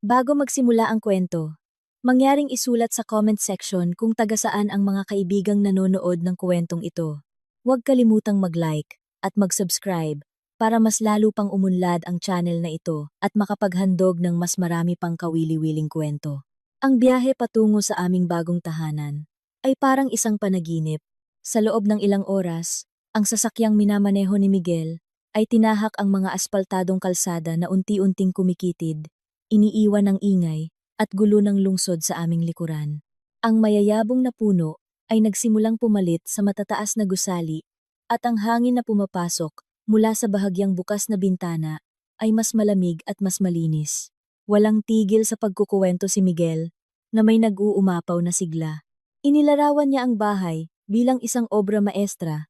Bago magsimula ang kwento, mangyaring isulat sa comment section kung taga saan ang mga kaibigang nanonood ng kwentong ito. Huwag kalimutang mag-like at mag-subscribe para mas lalo pang umunlad ang channel na ito at makapaghandog ng mas marami pang kawili-wiling kwento. Ang biyahe patungo sa aming bagong tahanan ay parang isang panaginip. Sa loob ng ilang oras, ang sasakyang minamaneho ni Miguel ay tinahak ang mga aspaltadong kalsada na unti-unting kumikitid, iniiwan ng ingay at gulo ng lungsod sa aming likuran. Ang mayayabong na puno ay nagsimulang pumalit sa matataas na gusali at ang hangin na pumapasok mula sa bahagyang bukas na bintana ay mas malamig at mas malinis. Walang tigil sa pagkukuwento si Miguel na may nag-uumapaw na sigla. Inilarawan niya ang bahay bilang isang obra maestra,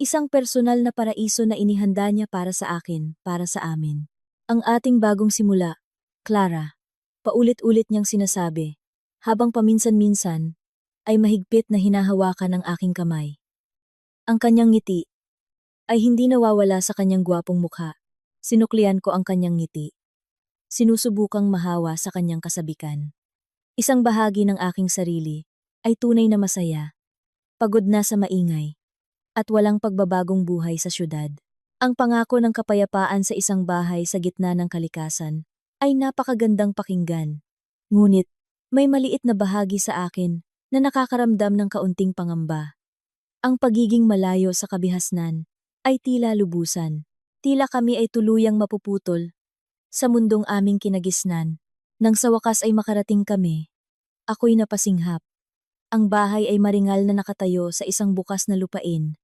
isang personal na paraiso na inihanda niya para sa akin, para sa amin. Ang ating bagong simula, Clara, paulit-ulit niyang sinasabi, habang paminsan-minsan ay mahigpit na hinahawakan ang aking kamay. Ang kanyang ngiti ay hindi nawawala sa kanyang gwapong mukha. Sinuklian ko ang kanyang ngiti. Sinusubukang mahawa sa kanyang kasabikan. Isang bahagi ng aking sarili ay tunay na masaya, pagod na sa maingay, at walang pagbabagong buhay sa syudad. Ang pangako ng kapayapaan sa isang bahay sa gitna ng kalikasan ay napakagandang pakinggan. Ngunit, may maliit na bahagi sa akin na nakakaramdam ng kaunting pangamba. Ang pagiging malayo sa kabihasnan ay tila lubusan. Tila kami ay tuluyang mapuputol sa mundong aming kinagisnan. Nang sa wakas ay makarating kami, ako'y napasinghap. Ang bahay ay maringal na nakatayo sa isang bukas na lupain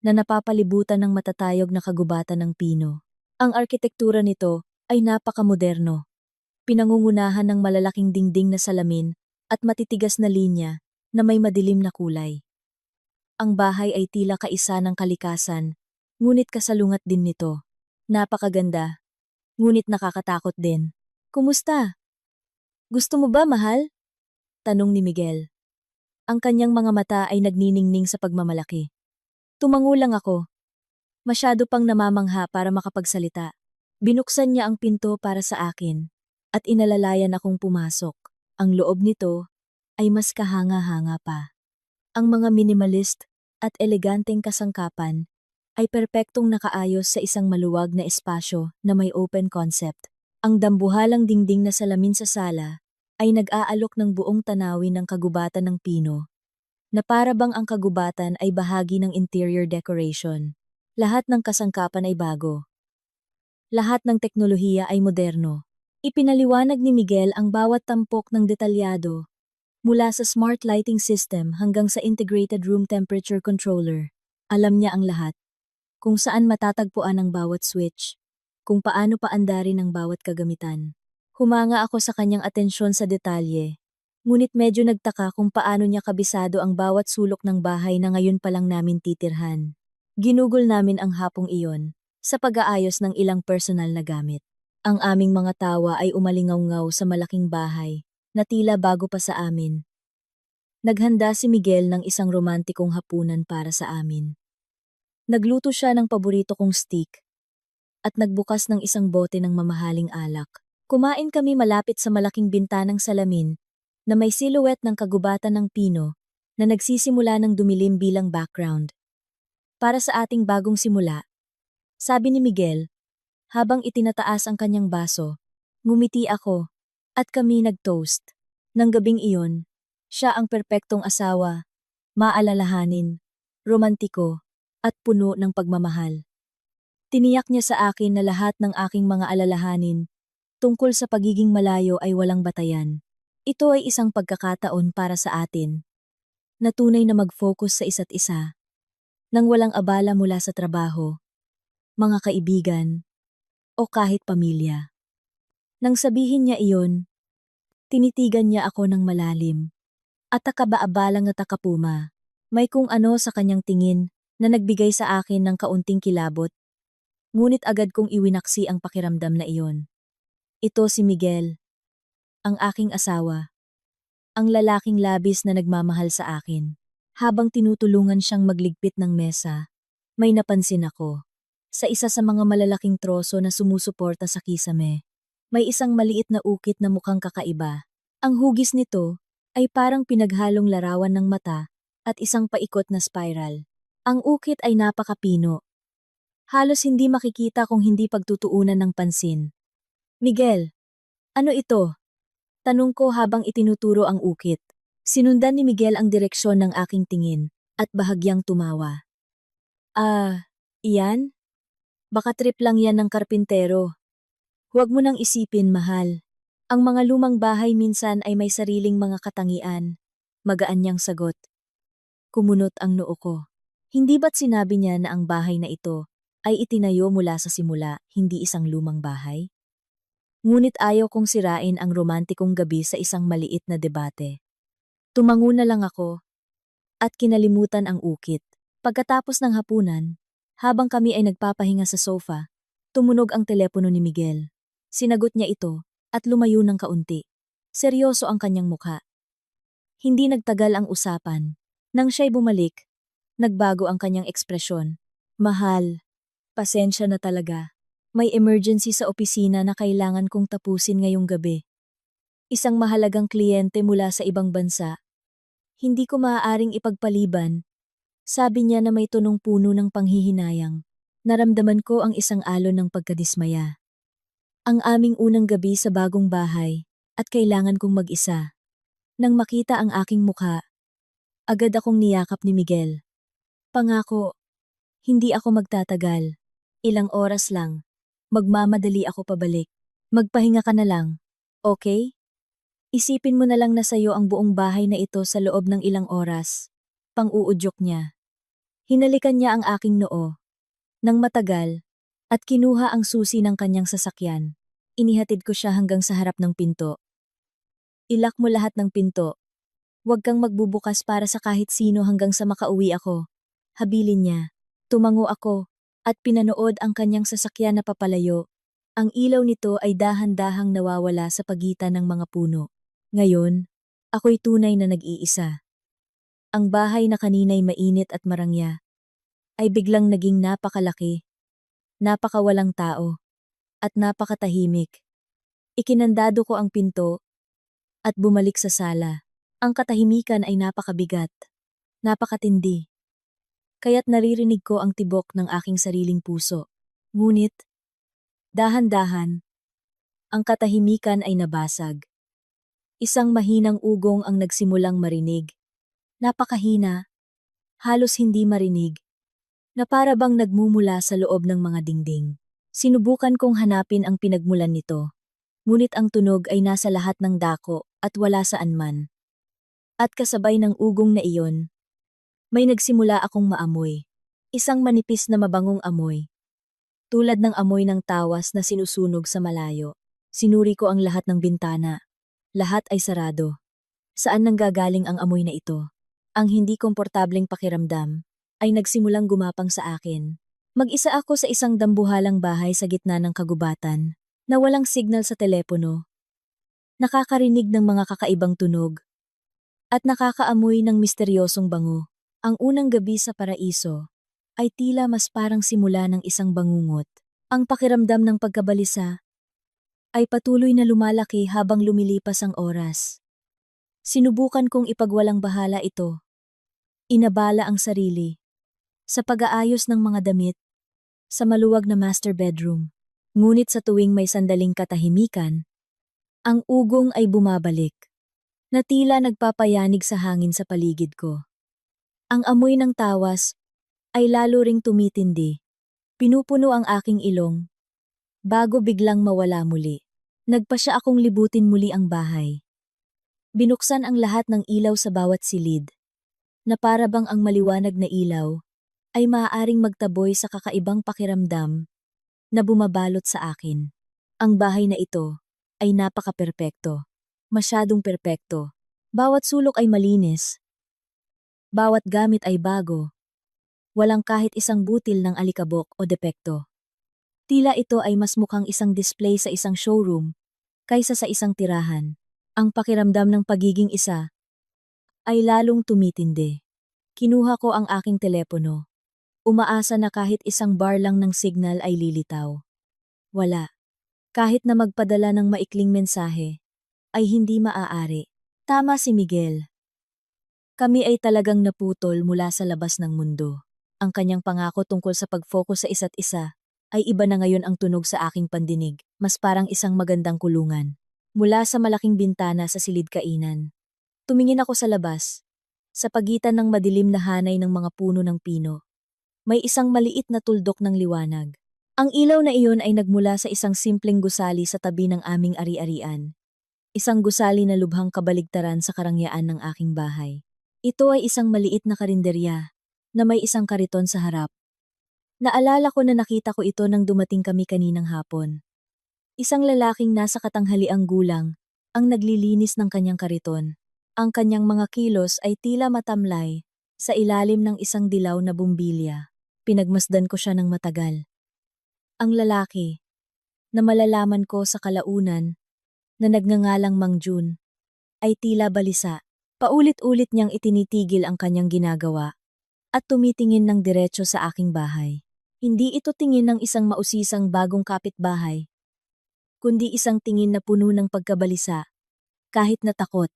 na napapalibutan ng matatayog na kagubatan ng pino. Ang arkitektura nito ay napakamoderno. Pinangungunahan ng malalaking dingding na salamin at matitigas na linya na may madilim na kulay. Ang bahay ay tila kaisa ng kalikasan, ngunit kasalungat din nito. Napakaganda, ngunit nakakatakot din. Kumusta? Gusto mo ba, mahal? Tanong ni Miguel. Ang kanyang mga mata ay nagniningning sa pagmamalaki. Tumango lang ako. Masyado pang namamangha para makapagsalita. Binuksan niya ang pinto para sa akin at inalalayan akong pumasok. Ang loob nito ay mas kahanga-hanga pa. Ang mga minimalist at eleganteng kasangkapan ay perpektong nakaayos sa isang maluwag na espasyo na may open concept. Ang dambuhalang dingding na salamin sa sala ay nag-aalok ng buong tanawin ng kagubatan ng pino, na para bang ang kagubatan ay bahagi ng interior decoration. Lahat ng kasangkapan ay bago. Lahat ng teknolohiya ay moderno. Ipinaliwanag ni Miguel ang bawat tampok ng detalyado, mula sa smart lighting system hanggang sa integrated room temperature controller. Alam niya ang lahat. Kung saan matatagpuan ang bawat switch, kung paano paandarin ang bawat kagamitan. Humanga ako sa kanyang atensyon sa detalye. Ngunit medyo nagtaka kung paano niya kabisado ang bawat sulok ng bahay na ngayon pa lang namin titirhan. Ginugol namin ang hapong iyon sa pag-aayos ng ilang personal na gamit. Ang aming mga tawa ay umalingaw-ngaw sa malaking bahay na tila bago pa sa amin. Naghanda si Miguel ng isang romantikong hapunan para sa amin. Nagluto siya ng paborito kong steak at nagbukas ng isang bote ng mamahaling alak. Kumain kami malapit sa malaking bintanang salamin na may silhouette ng kagubatan ng pino na nagsisimula ng dumilim bilang background. Para sa ating bagong simula, sabi ni Miguel, habang itinataas ang kanyang baso, ngumiti ako at kami nag-toast. Nang gabing iyon, siya ang perpektong asawa, maalalahanin, romantiko, at puno ng pagmamahal. Tiniyak niya sa akin na lahat ng aking mga alalahanin tungkol sa pagiging malayo ay walang batayan. Ito ay isang pagkakataon para sa atin, na tunay na mag-focus sa isa't isa, nang walang abala mula sa trabaho, mga kaibigan, o kahit pamilya. Nang sabihin niya iyon, tinitigan niya ako ng malalim, at takabaabalang na takapuma. May kung ano sa kanyang tingin na nagbigay sa akin ng kaunting kilabot, ngunit agad kong iwinaksi ang pakiramdam na iyon. Ito si Miguel, ang aking asawa, ang lalaking labis na nagmamahal sa akin. Habang tinutulungan siyang magligpit ng mesa, may napansin ako. Sa isa sa mga malalaking troso na sumusuporta sa kisame, May isang maliit na ukit na mukhang kakaiba. Ang hugis nito ay parang pinaghalong larawan ng mata at isang paikot na spiral. Ang ukit ay napakapino. Halos hindi makikita kung hindi pagtutuunan ng pansin. Miguel, ano ito? Tanong ko habang itinuturo ang ukit. Sinundan ni Miguel ang direksyon ng aking tingin at bahagyang tumawa. Iyan? Baka trip lang yan ng karpintero. Huwag mo nang isipin, mahal. Ang mga lumang bahay minsan ay may sariling mga katangian. Magaan niyang sagot. Kumunot ang noo ko. Hindi ba't sinabi niya na ang bahay na ito ay itinayo mula sa simula, hindi isang lumang bahay? Ngunit ayaw kong sirain ang romantikong gabi sa isang maliit na debate. Tumango na lang ako at kinalimutan ang ukit. Pagkatapos ng hapunan, habang kami ay nagpapahinga sa sofa, tumunog ang telepono ni Miguel. Sinagot niya ito at lumayo ng kaunti. Seryoso ang kanyang mukha. Hindi nagtagal ang usapan. Nang siya'y bumalik, nagbago ang kanyang ekspresyon. Mahal, pasensya na talaga. May emergency sa opisina na kailangan kong tapusin ngayong gabi. Isang mahalagang kliyente mula sa ibang bansa. Hindi ko maaaring ipagpaliban. Sabi niya na may tunong puno ng panghihinayang. Naramdaman ko ang isang alon ng pagkadismaya. Ang aming unang gabi sa bagong bahay at kailangan kong mag-isa. Nang makita ang aking mukha, agad akong niyakap ni Miguel. Pangako, hindi ako magtatagal. Ilang oras lang. Magmamadali ako pabalik. Magpahinga ka na lang. Okay? Isipin mo na lang na sayo ang buong bahay na ito sa loob ng ilang oras. Pang-uudyok niya. Hinalikan niya ang aking noo. Nang matagal, at kinuha ang susi ng kanyang sasakyan. Inihatid ko siya hanggang sa harap ng pinto. Ilak mo lahat ng pinto. Huwag kang magbubukas para sa kahit sino hanggang sa makauwi ako. Habilin niya. Tumango ako at pinanood ang kanyang sasakyan na papalayo. Ang ilaw nito ay dahan-dahang nawawala sa pagitan ng mga puno. Ngayon, ako'y tunay na nag-iisa. Ang bahay na kanina'y mainit at marangya ay biglang naging napakalaki, napakawalang tao, at napakatahimik. Ikinandado ko ang pinto at bumalik sa sala. Ang katahimikan ay napakabigat, napakatindi. Kaya't naririnig ko ang tibok ng aking sariling puso. Ngunit, dahan-dahan, ang katahimikan ay nabasag. Isang mahinang ugong ang nagsimulang marinig. Napakahina, halos hindi marinig, na para bang nagmumula sa loob ng mga dingding. Sinubukan kong hanapin ang pinagmulan nito, ngunit ang tunog ay nasa lahat ng dako at wala saan man. At kasabay ng ugong na iyon, may nagsimula akong maamoy. Isang manipis na mabangong amoy. Tulad ng amoy ng tawas na sinusunog sa malayo. Sinuri ko ang lahat ng bintana. Lahat ay sarado. Saan nanggagaling ang amoy na ito? Ang hindi komportableng pakiramdam ay nagsimulang gumapang sa akin. Mag-isa ako sa isang dambuhalang bahay sa gitna ng kagubatan, na walang signal sa telepono. Nakakarinig ng mga kakaibang tunog, at nakakaamoy ng misteryosong bango. Ang unang gabi sa paraiso ay tila mas parang simula ng isang bangungot. Ang pakiramdam ng pagkabalisa ay patuloy na lumalaki habang lumilipas ang oras. Sinubukan kong ipagwalang bahala ito. Inabala ang sarili sa pag-aayos ng mga damit sa maluwag na master bedroom. Ngunit sa tuwing may sandaling katahimikan, ang ugong ay bumabalik, na tila nagpapayanig sa hangin sa paligid ko. Ang amoy ng tawas ay lalo ring tumitindi. Pinupuno ang aking ilong, bago biglang mawala muli. Nagpasya akong libutin muli ang bahay. Binuksan ang lahat ng ilaw sa bawat silid, na para bang ang maliwanag na ilaw ay maaaring magtaboy sa kakaibang pakiramdam na bumabalot sa akin. Ang bahay na ito ay napaka-perpekto. Masyadong perpekto. Bawat sulok ay malinis. Bawat gamit ay bago. Walang kahit isang butil ng alikabok o depekto. Tila ito ay mas mukhang isang display sa isang showroom kaysa sa isang tirahan. Ang pakiramdam ng pagiging isa ay lalong tumitindi. Kinuha ko ang aking telepono. Umaasa na kahit isang bar lang ng signal ay lilitaw. Wala. Kahit na magpadala ng maikling mensahe, ay hindi maaari. Tama si Miguel. Kami ay talagang naputol mula sa labas ng mundo. Ang kanyang pangako tungkol sa pag-focus sa isa't isa ay iba na ngayon ang tunog sa aking pandinig, mas parang isang magandang kulungan. Mula sa malaking bintana sa silid kainan. Tumingin ako sa labas. Sa pagitan ng madilim na hanay ng mga puno ng pino, may isang maliit na tuldok ng liwanag. Ang ilaw na iyon ay nagmula sa isang simpleng gusali sa tabi ng aming ari-arian. Isang gusali na lubhang kabaligtaran sa karangyaan ng aking bahay. Ito ay isang maliit na karinderya na may isang kariton sa harap. Naalala ko na nakita ko ito nang dumating kami kaninang hapon. Isang lalaking nasa katanghaliang gulang ang naglilinis ng kanyang kariton. Ang kanyang mga kilos ay tila matamlay sa ilalim ng isang dilaw na bumbilya. Pinagmasdan ko siya ng matagal. Ang lalaki na malalaman ko sa kalaunan na nagngangalang Mang Jun ay tila balisa. Paulit-ulit niyang itinitigil ang kanyang ginagawa at tumitingin ng diretso sa aking bahay. Hindi ito tingin ng isang mausisang bagong kapitbahay, kundi isang tingin na puno ng pagkabalisa. Kahit na takot,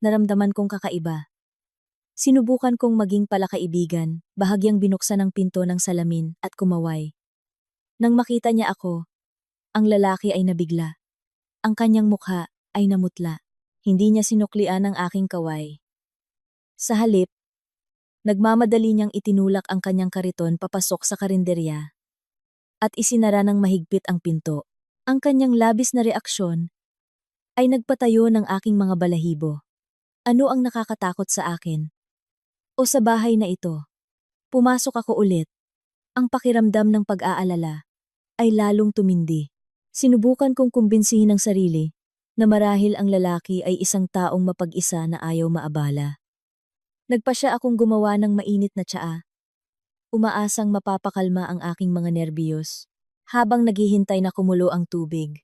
naramdaman kong kakaiba. Sinubukan kong maging palakaibigan, bahagyang binuksan ang pinto ng salamin at kumaway. Nang makita niya ako, ang lalaki ay nabigla. Ang kanyang mukha ay namutla. Hindi niya sinuklian ang aking kaway. Sa halip, nagmamadali niyang itinulak ang kanyang kariton papasok sa karinderya at isinara ng mahigpit ang pinto. Ang kanyang labis na reaksyon ay nagpatayo ng aking mga balahibo. Ano ang nakakatakot sa akin? O sa bahay na ito? Pumasok ako ulit. Ang pakiramdam ng pag-aalala ay lalong tumindi. Sinubukan kong kumbinsihin ang sarili na marahil ang lalaki ay isang taong mapag-isa na ayaw maabala. Nagpasya akong gumawa ng mainit na tsaa. Umaasang mapapakalma ang aking mga nerbiyos. Habang naghihintay na kumulo ang tubig,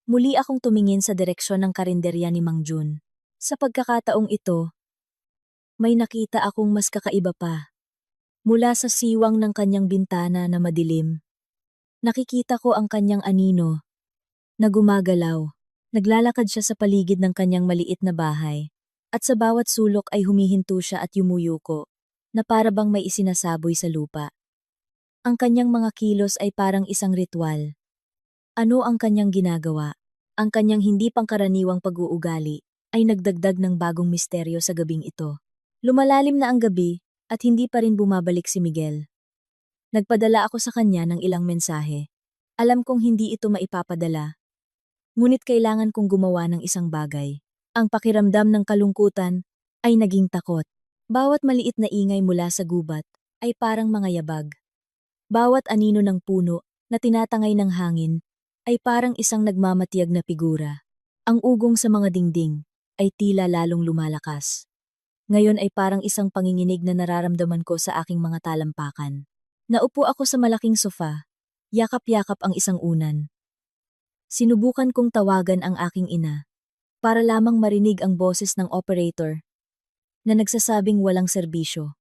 muli akong tumingin sa direksyon ng karinderya ni Mang Jun. Sa pagkakataong ito, may nakita akong mas kakaiba pa. Mula sa siwang ng kanyang bintana na madilim, nakikita ko ang kanyang anino na gumagalaw. Naglalakad siya sa paligid ng kanyang maliit na bahay, at sa bawat sulok ay humihinto siya at yumuyuko, na para bang may isinasaboy sa lupa. Ang kanyang mga kilos ay parang isang ritual. Ano ang kanyang ginagawa? Ang kanyang hindi pangkaraniwang pag-uugali ay nagdagdag ng bagong misteryo sa gabing ito. Lumalalim na ang gabi at hindi pa rin bumabalik si Miguel. Nagpadala ako sa kanya ng ilang mensahe. Alam kong hindi ito maipapadala. Ngunit kailangan kong gumawa ng isang bagay. Ang pakiramdam ng kalungkutan ay naging takot. Bawat maliit na ingay mula sa gubat ay parang mga yabag. Bawat anino ng puno na tinatangay ng hangin ay parang isang nagmamatiyag na figura. Ang ugong sa mga dingding ay tila lalong lumalakas. Ngayon ay parang isang panginginig na nararamdaman ko sa aking mga talampakan. Naupo ako sa malaking sofa, yakap-yakap ang isang unan. Sinubukan kong tawagan ang aking ina para lamang marinig ang boses ng operator na nagsasabing walang serbisyo.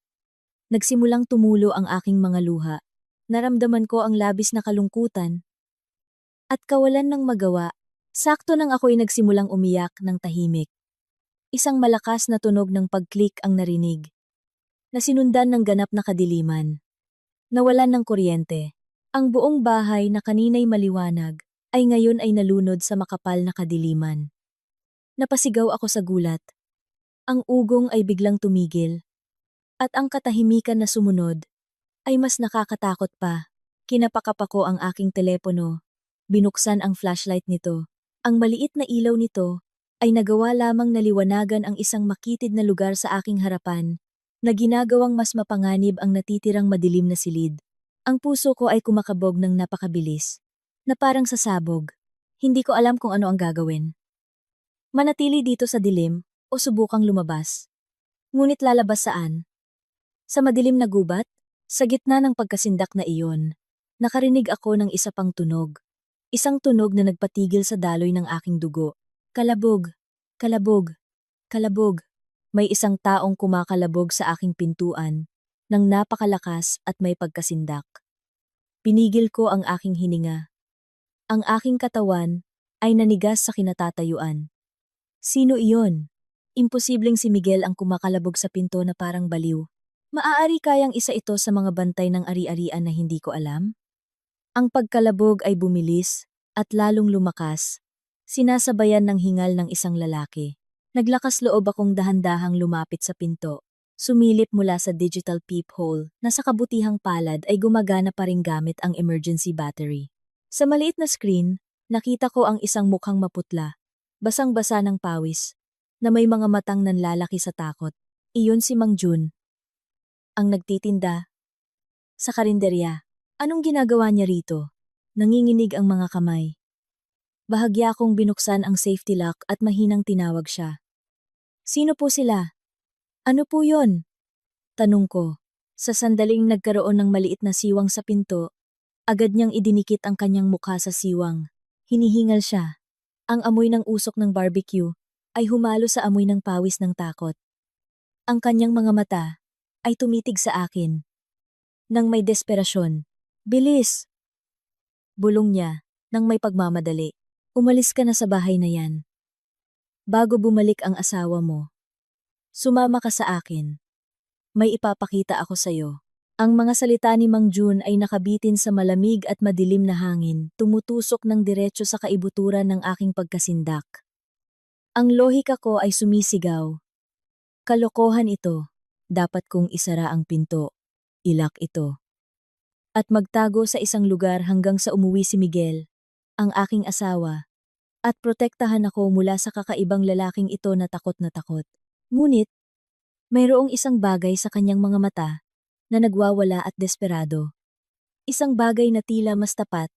Nagsimulang tumulo ang aking mga luha. Naramdaman ko ang labis na kalungkutan at kawalan ng magawa. Sakto nang ako'y nagsimulang umiyak ng tahimik. Isang malakas na tunog ng pag-click ang narinig, na sinundan ng ganap na kadiliman. Nawalan ng kuryente. Ang buong bahay na kanina'y maliwanag ay ngayon ay nalunod sa makapal na kadiliman. Napasigaw ako sa gulat. Ang ugong ay biglang tumigil. At ang katahimikan na sumunod ay mas nakakatakot pa. Kinapakap ako ang aking telepono. Binuksan ang flashlight nito. Ang maliit na ilaw nito ay nagawa lamang na liwanagan ang isang makitid na lugar sa aking harapan na ginagawang mas mapanganib ang natitirang madilim na silid. Ang puso ko ay kumakabog ng napakabilis, na parang sasabog. Hindi ko alam kung ano ang gagawin. Manatili dito sa dilim o subukang lumabas. Ngunit lalabas saan? Sa madilim na gubat? Sa gitna ng pagkasindak na iyon, nakarinig ako ng isa pang tunog. Isang tunog na nagpatigil sa daloy ng aking dugo. Kalabog, kalabog, kalabog. May isang taong kumakalabog sa aking pintuan, nang napakalakas at may pagkasindak. Pinigil ko ang aking hininga. Ang aking katawan ay nanigas sa kinatatayuan. Sino iyon? Imposibleng si Miguel ang kumakalabog sa pinto na parang baliw. Maaari kayang isa ito sa mga bantay ng ari-arian na hindi ko alam? Ang pagkalabog ay bumilis at lalong lumakas, sinasabayan ng hingal ng isang lalaki. Naglakas loob akong dahan-dahang lumapit sa pinto. Sumilip mula sa digital peephole na sa kabutihang palad ay gumagana pa rin gamit ang emergency battery. Sa maliit na screen, nakita ko ang isang mukhang maputla, basang-basa ng pawis, na may mga matang nanlalaki sa takot. Iyon si Mang Jun, ang nagtitinda sa karinderya. Anong ginagawa niya rito? Nanginginig ang mga kamay. Bahagya kong binuksan ang safety lock at mahinang tinawag siya. Sino po sila? Ano po yon? Tanong ko. Sa sandaling nagkaroon ng maliit na siwang sa pinto, agad niyang idinikit ang kanyang mukha sa siwang. Hinihingal siya. Ang amoy ng usok ng barbecue ay humalo sa amoy ng pawis ng takot. Ang kanyang mga mata ay tumitig sa akin. Nang may desperasyon. Bilis! Bulong niya nang may pagmamadali. Umalis ka na sa bahay na yan. Bago bumalik ang asawa mo. Sumama ka sa akin. May ipapakita ako sa'yo. Ang mga salita ni Mang Jun ay nakabitin sa malamig at madilim na hangin, tumutusok ng diretso sa kaibuturan ng aking pagkasindak. Ang lohika ko ay sumisigaw. Kalokohan ito. Dapat kong isara ang pinto. Ilak ito. At magtago sa isang lugar hanggang sa umuwi si Miguel, ang aking asawa, at protektahan ako mula sa kakaibang lalaking ito na takot na takot. Ngunit, mayroong isang bagay sa kanyang mga mata na nagwawala at desperado. Isang bagay na tila mas tapat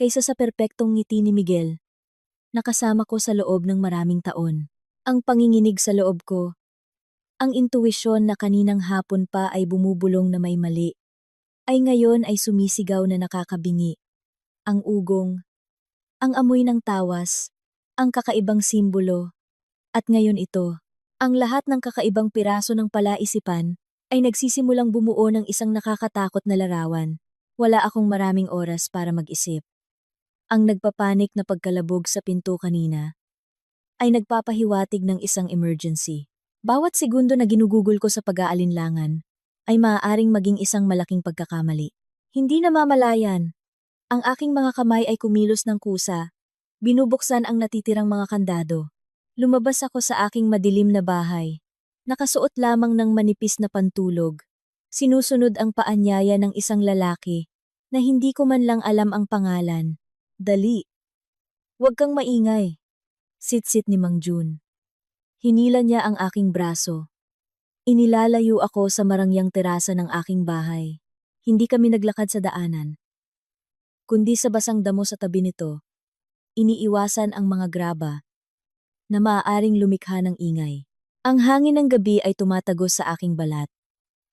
kaysa sa perpektong ngiti ni Miguel. Nakasama ko sa loob ng maraming taon. Ang panginginig sa loob ko, ang intuwisyon na kaninang hapon pa ay bumubulong na may mali, ay ngayon ay sumisigaw na nakakabingi. Ang ugong, ang amoy ng tawas, ang kakaibang simbolo, at ngayon ito, ang lahat ng kakaibang piraso ng palaisipan ay nagsisimulang bumuo ng isang nakakatakot na larawan. Wala akong maraming oras para mag-isip. Ang nagpapanik na pagkalabog sa pinto kanina ay nagpapahiwatig ng isang emergency. Bawat segundo na ginugugol ko sa pag-aalinlangan ay maaaring maging isang malaking pagkakamali. Hindi namamalayan. Ang aking mga kamay ay kumilos ng kusa. Binubuksan ang natitirang mga kandado. Lumabas ako sa aking madilim na bahay. Nakasuot lamang ng manipis na pantulog. Sinusunod ang paanyaya ng isang lalaki na hindi ko man lang alam ang pangalan. Dali. Huwag kang maingay. Sit-sit ni Mang Jun. Hinila niya ang aking braso. Inilalayo ako sa marangyang terasa ng aking bahay. Hindi kami naglakad sa daanan, kundi sa basang damo sa tabi nito. Iniiwasan ang mga graba na maaaring lumikha ng ingay. Ang hangin ng gabi ay tumatagos sa aking balat.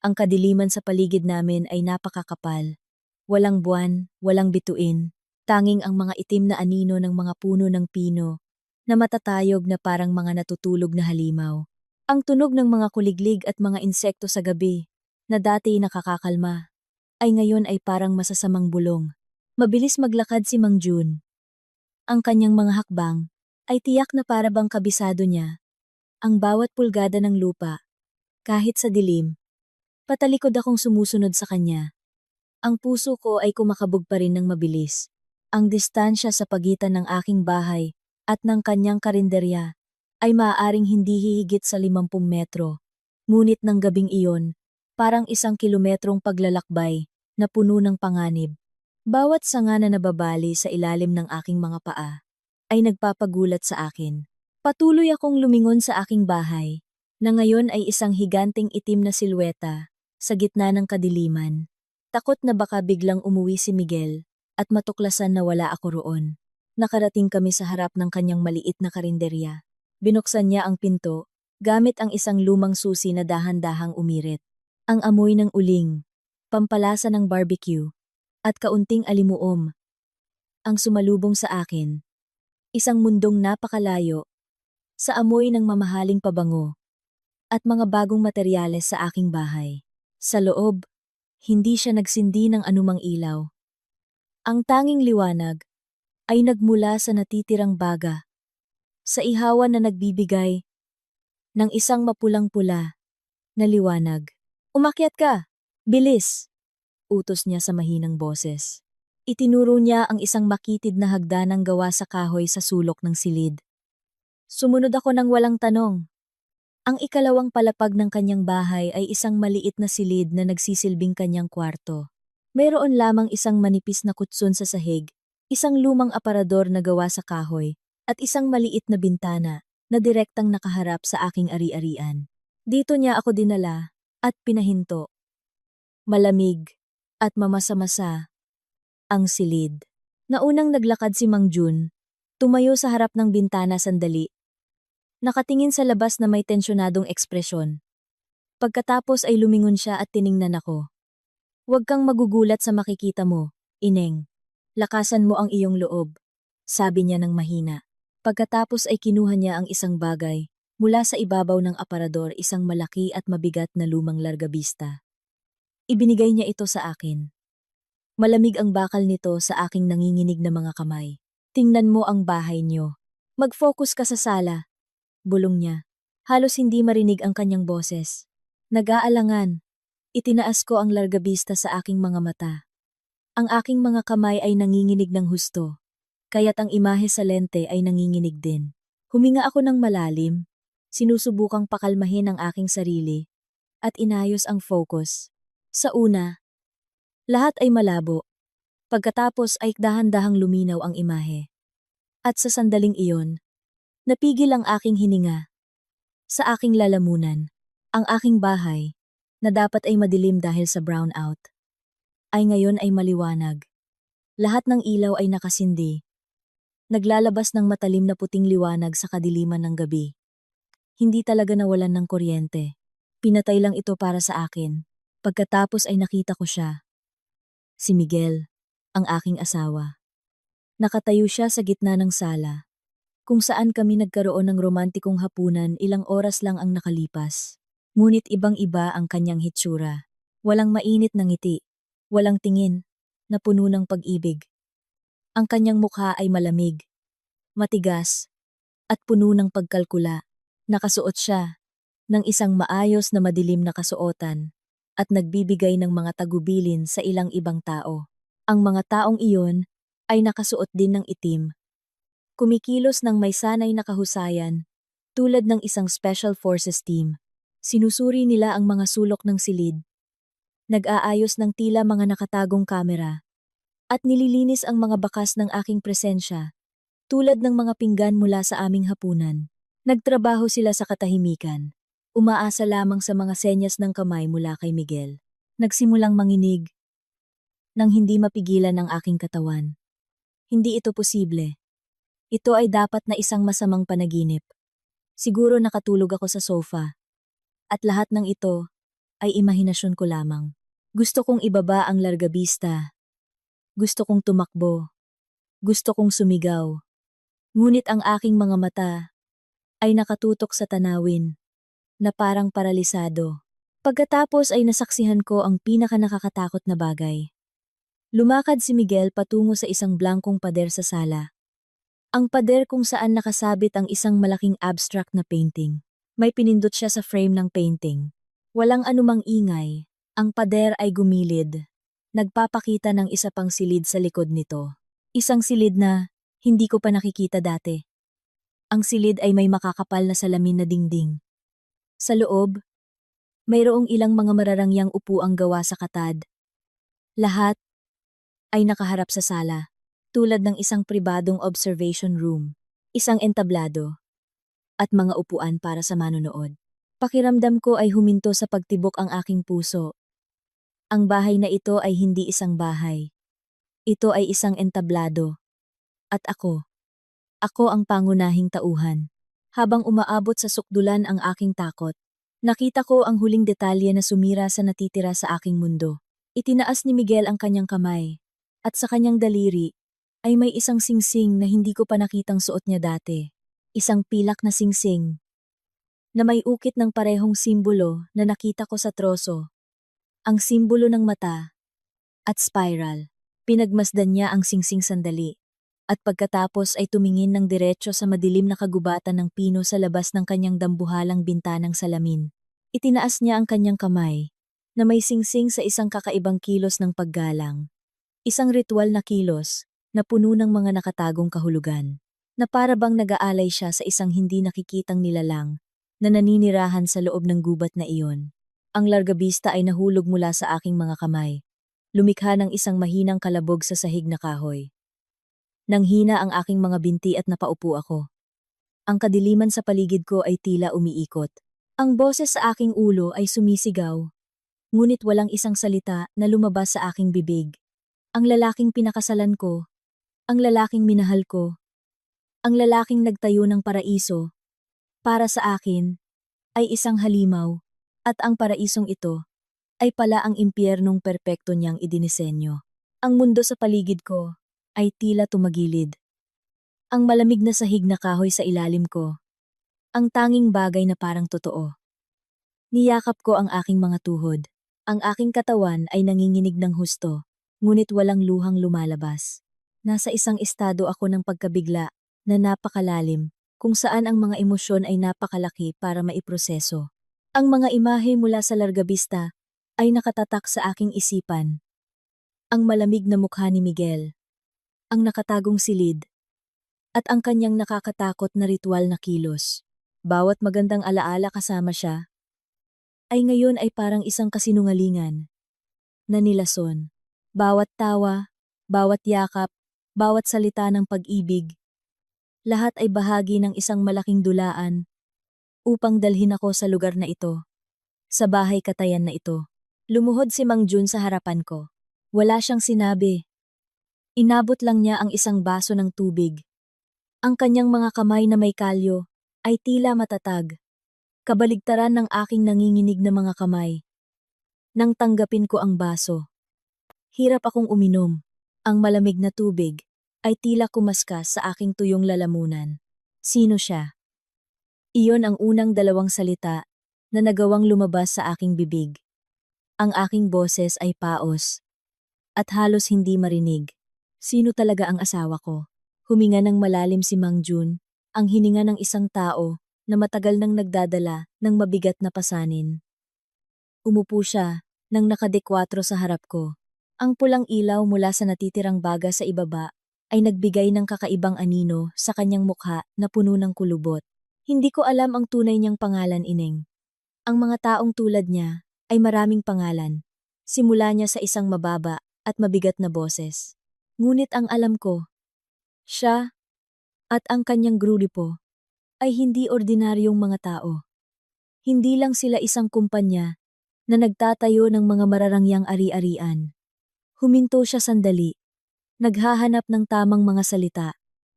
Ang kadiliman sa paligid namin ay napakakapal. Walang buwan, walang bituin, tanging ang mga itim na anino ng mga puno ng pino na matatayog na parang mga natutulog na halimaw. Ang tunog ng mga kuliglig at mga insekto sa gabi, na dati nakakakalma, ay ngayon ay parang masasamang bulong. Mabilis maglakad si Mang Jun. Ang kanyang mga hakbang ay tiyak na parabang kabisado niya. Ang bawat pulgada ng lupa, kahit sa dilim, patalikod akong sumusunod sa kanya. Ang puso ko ay kumakabog pa rin ng mabilis. Ang distansya sa pagitan ng aking bahay at ng kanyang karinderya ay maaaring hindi hihigit sa 50 metro. Ngunit ng gabing iyon, parang 1 kilometrong paglalakbay na puno ng panganib. Bawat sanga na nababali sa ilalim ng aking mga paa ay nagpapagulat sa akin. Patuloy akong lumingon sa aking bahay, na ngayon ay isang higanting itim na silweta sa gitna ng kadiliman. Takot na baka biglang umuwi si Miguel at matuklasan na wala ako roon. Nakarating kami sa harap ng kanyang maliit na karinderya. Binuksan niya ang pinto, gamit ang isang lumang susi na dahan-dahang umirit. Ang amoy ng uling, pampalasa ng barbecue, at kaunting alimuom ang sumalubong sa akin. Isang mundong napakalayo, sa amoy ng mamahaling pabango, at mga bagong materyales sa aking bahay. Sa loob, hindi siya nagsindi ng anumang ilaw. Ang tanging liwanag ay nagmula sa natitirang baga, sa ihawan na nagbibigay ng isang mapulang-pula na liwanag. Umakyat ka! Bilis! Utos niya sa mahinang boses. Itinuro niya ang isang makitid na hagdanang gawa sa kahoy sa sulok ng silid. Sumunod ako ng walang tanong. Ang ikalawang palapag ng kanyang bahay ay isang maliit na silid na nagsisilbing kanyang kwarto. Mayroon lamang isang manipis na kutsun sa sahig, isang lumang aparador na gawa sa kahoy, at isang maliit na bintana na direktang nakaharap sa aking ari-arian. Dito niya ako dinala at pinahinto. Malamig at mamasa-masa ang silid. Naunang naglakad si Mang Jun, tumayo sa harap ng bintana sandali. Nakatingin sa labas na may tensyonadong ekspresyon. Pagkatapos ay lumingon siya at tiningnan ako. Huwag kang magugulat sa makikita mo, Ineng. Lakasan mo ang iyong loob, sabi niya ng mahina. Pagkatapos ay kinuha niya ang isang bagay, mula sa ibabaw ng aparador isang malaki at mabigat na lumang largabista. Ibinigay niya ito sa akin. Malamig ang bakal nito sa aking nanginginig na mga kamay. Tingnan mo ang bahay niyo. Mag-focus ka sa sala. Bulong niya. Halos hindi marinig ang kanyang boses. Nag-aalangan. Itinaas ko ang largabista sa aking mga mata. Ang aking mga kamay ay nanginginig ng husto. Kaya't ang imahe sa lente ay nanginginig din. Huminga ako ng malalim. Sinusubukang pakalmahin ang aking sarili. At inayos ang focus. Sa una, lahat ay malabo. Pagkatapos ay dahan-dahang luminaw ang imahe. At sa sandaling iyon, napigil ang aking hininga. Sa aking lalamunan, ang aking bahay, na dapat ay madilim dahil sa brownout, ay ngayon ay maliwanag. Lahat ng ilaw ay nakasindi. Naglalabas ng matalim na puting liwanag sa kadiliman ng gabi. Hindi talaga nawalan ng kuryente. Pinatay lang ito para sa akin. Pagkatapos ay nakita ko siya. Si Miguel, ang aking asawa. Nakatayo siya sa gitna ng sala, kung saan kami nagkaroon ng romantikong hapunan. Ilang oras lang ang nakalipas. Ngunit ibang-iba ang kanyang hitsura. Walang mainit na ngiti, walang tingin, na puno ng pag-ibig. Ang kanyang mukha ay malamig, matigas, at puno ng pagkalkula. Nakasuot siya ng isang maayos na madilim na kasuotan at nagbibigay ng mga tagubilin sa ilang ibang tao. Ang mga taong iyon ay nakasuot din ng itim. Kumikilos ng may sanay na kahusayan, tulad ng isang special forces team. Sinusuri nila ang mga sulok ng silid. Nag-aayos ng tila mga nakatagong kamera. At nililinis ang mga bakas ng aking presensya, tulad ng mga pinggan mula sa aming hapunan. Nagtrabaho sila sa katahimikan. Umaasa lamang sa mga senyas ng kamay mula kay Miguel. Nagsimulang manginig nang hindi mapigilan ang aking katawan. Hindi ito posible. Ito ay dapat na isang masamang panaginip. Siguro nakatulog ako sa sofa. At lahat ng ito ay imahinasyon ko lamang. Gusto kong ibaba ang largabista. Gusto kong tumakbo. Gusto kong sumigaw. Ngunit ang aking mga mata ay nakatutok sa tanawin na parang paralisado. Pagkatapos ay nasaksihan ko ang pinakanakakatakot na bagay. Lumakad si Miguel patungo sa isang blankong pader sa sala. Ang pader kung saan nakasabit ang isang malaking abstract na painting. May pinindot siya sa frame ng painting. Walang anumang ingay. Ang pader ay gumilid. Nagpapakita ng isa pang silid sa likod nito. Isang silid na hindi ko pa nakikita dati. Ang silid ay may makakapal na salamin na dingding. Sa loob, mayroong ilang mga mararangyang upuang gawa sa katad. Lahat ay nakaharap sa sala, tulad ng isang pribadong observation room, isang entablado, at mga upuan para sa manonood. Pakiramdam ko ay huminto sa pagtibok ang aking puso. Ang bahay na ito ay hindi isang bahay. Ito ay isang entablado. At ako ang pangunahing tauhan. Habang umaabot sa sukdulan ang aking takot, nakita ko ang huling detalye na sumira sa natitira sa aking mundo. Itinaas ni Miguel ang kanyang kamay, at sa kanyang daliri ay may isang singsing na hindi ko pa nakitang suot niya dati. Isang pilak na singsing na may ukit ng parehong simbolo na nakita ko sa troso. Ang simbolo ng mata at spiral. Pinagmasdan niya ang singsing sandali at pagkatapos ay tumingin ng diretso sa madilim na kagubatan ng pino sa labas ng kanyang dambuhalang bintanang salamin. Itinaas niya ang kanyang kamay, na may singsing sa isang kakaibang kilos ng paggalang. Isang ritual na kilos, na puno ng mga nakatagong kahulugan, na para bang nag-aalay siya sa isang hindi nakikitang nilalang, na naninirahan sa loob ng gubat na iyon. Ang largabista ay nahulog mula sa aking mga kamay. Lumikha ng isang mahinang kalabog sa sahig na kahoy. Nanghina ang aking mga binti at napaupo ako. Ang kadiliman sa paligid ko ay tila umiikot. Ang boses sa aking ulo ay sumisigaw, ngunit walang isang salita na lumabas sa aking bibig. Ang lalaking pinakasalan ko, ang lalaking minahal ko, ang lalaking nagtayo ng paraiso, para sa akin, ay isang halimaw, at ang paraisong ito ay pala ang impyernong perpekto niyang idinisenyo. Ang mundo sa paligid ko ay tila tumagilid. Ang malamig na sahig na kahoy sa ilalim ko, ang tanging bagay na parang totoo. Niyakap ko ang aking mga tuhod. Ang aking katawan ay nanginginig ng husto, ngunit walang luhang lumalabas. Nasa isang estado ako ng pagkabigla na napakalalim, kung saan ang mga emosyon ay napakalaki para maiproseso. Ang mga imahe mula sa largabista ay nakatatak sa aking isipan. Ang malamig na mukha ni Miguel, ang nakatagong silid, at ang kanyang nakakatakot na ritual na kilos. Bawat magandang alaala kasama siya, ay ngayon ay parang isang kasinungalingan na nilason. Bawat tawa, bawat yakap, bawat salita ng pag-ibig, lahat ay bahagi ng isang malaking dulaan upang dalhin ako sa lugar na ito, sa bahay katayan na ito. Lumuhod si Mang Jun sa harapan ko. Wala siyang sinabi. Inabot lang niya ang isang baso ng tubig. Ang kanyang mga kamay na may kalyo ay tila matatag, kabaligtaran ng aking nanginginig na mga kamay. Nang tanggapin ko ang baso, hirap akong uminom. Ang malamig na tubig ay tila kumaskas sa aking tuyong lalamunan. Sino siya? Iyon ang unang dalawang salita na nagawang lumabas sa aking bibig. Ang aking boses ay paos at halos hindi marinig. Sino talaga ang asawa ko? Huminga ng malalim si Mang Jun, ang hininga ng isang tao na matagal nang nagdadala ng mabigat na pasanin. Umupo siya nang nakadekwatro sa harap ko. Ang pulang ilaw mula sa natitirang baga sa ibaba ay nagbigay ng kakaibang anino sa kanyang mukha na puno ng kulubot. Hindi ko alam ang tunay niyang pangalan, Ineng. Ang mga taong tulad niya ay maraming pangalan. Simula niya sa isang mababa at mabigat na boses. Ngunit ang alam ko, siya at ang kanyang grupo ay hindi ordinaryong mga tao. Hindi lang sila isang kumpanya na nagtatayo ng mga mararangyang ari-arian. Huminto siya sandali, naghahanap ng tamang mga salita.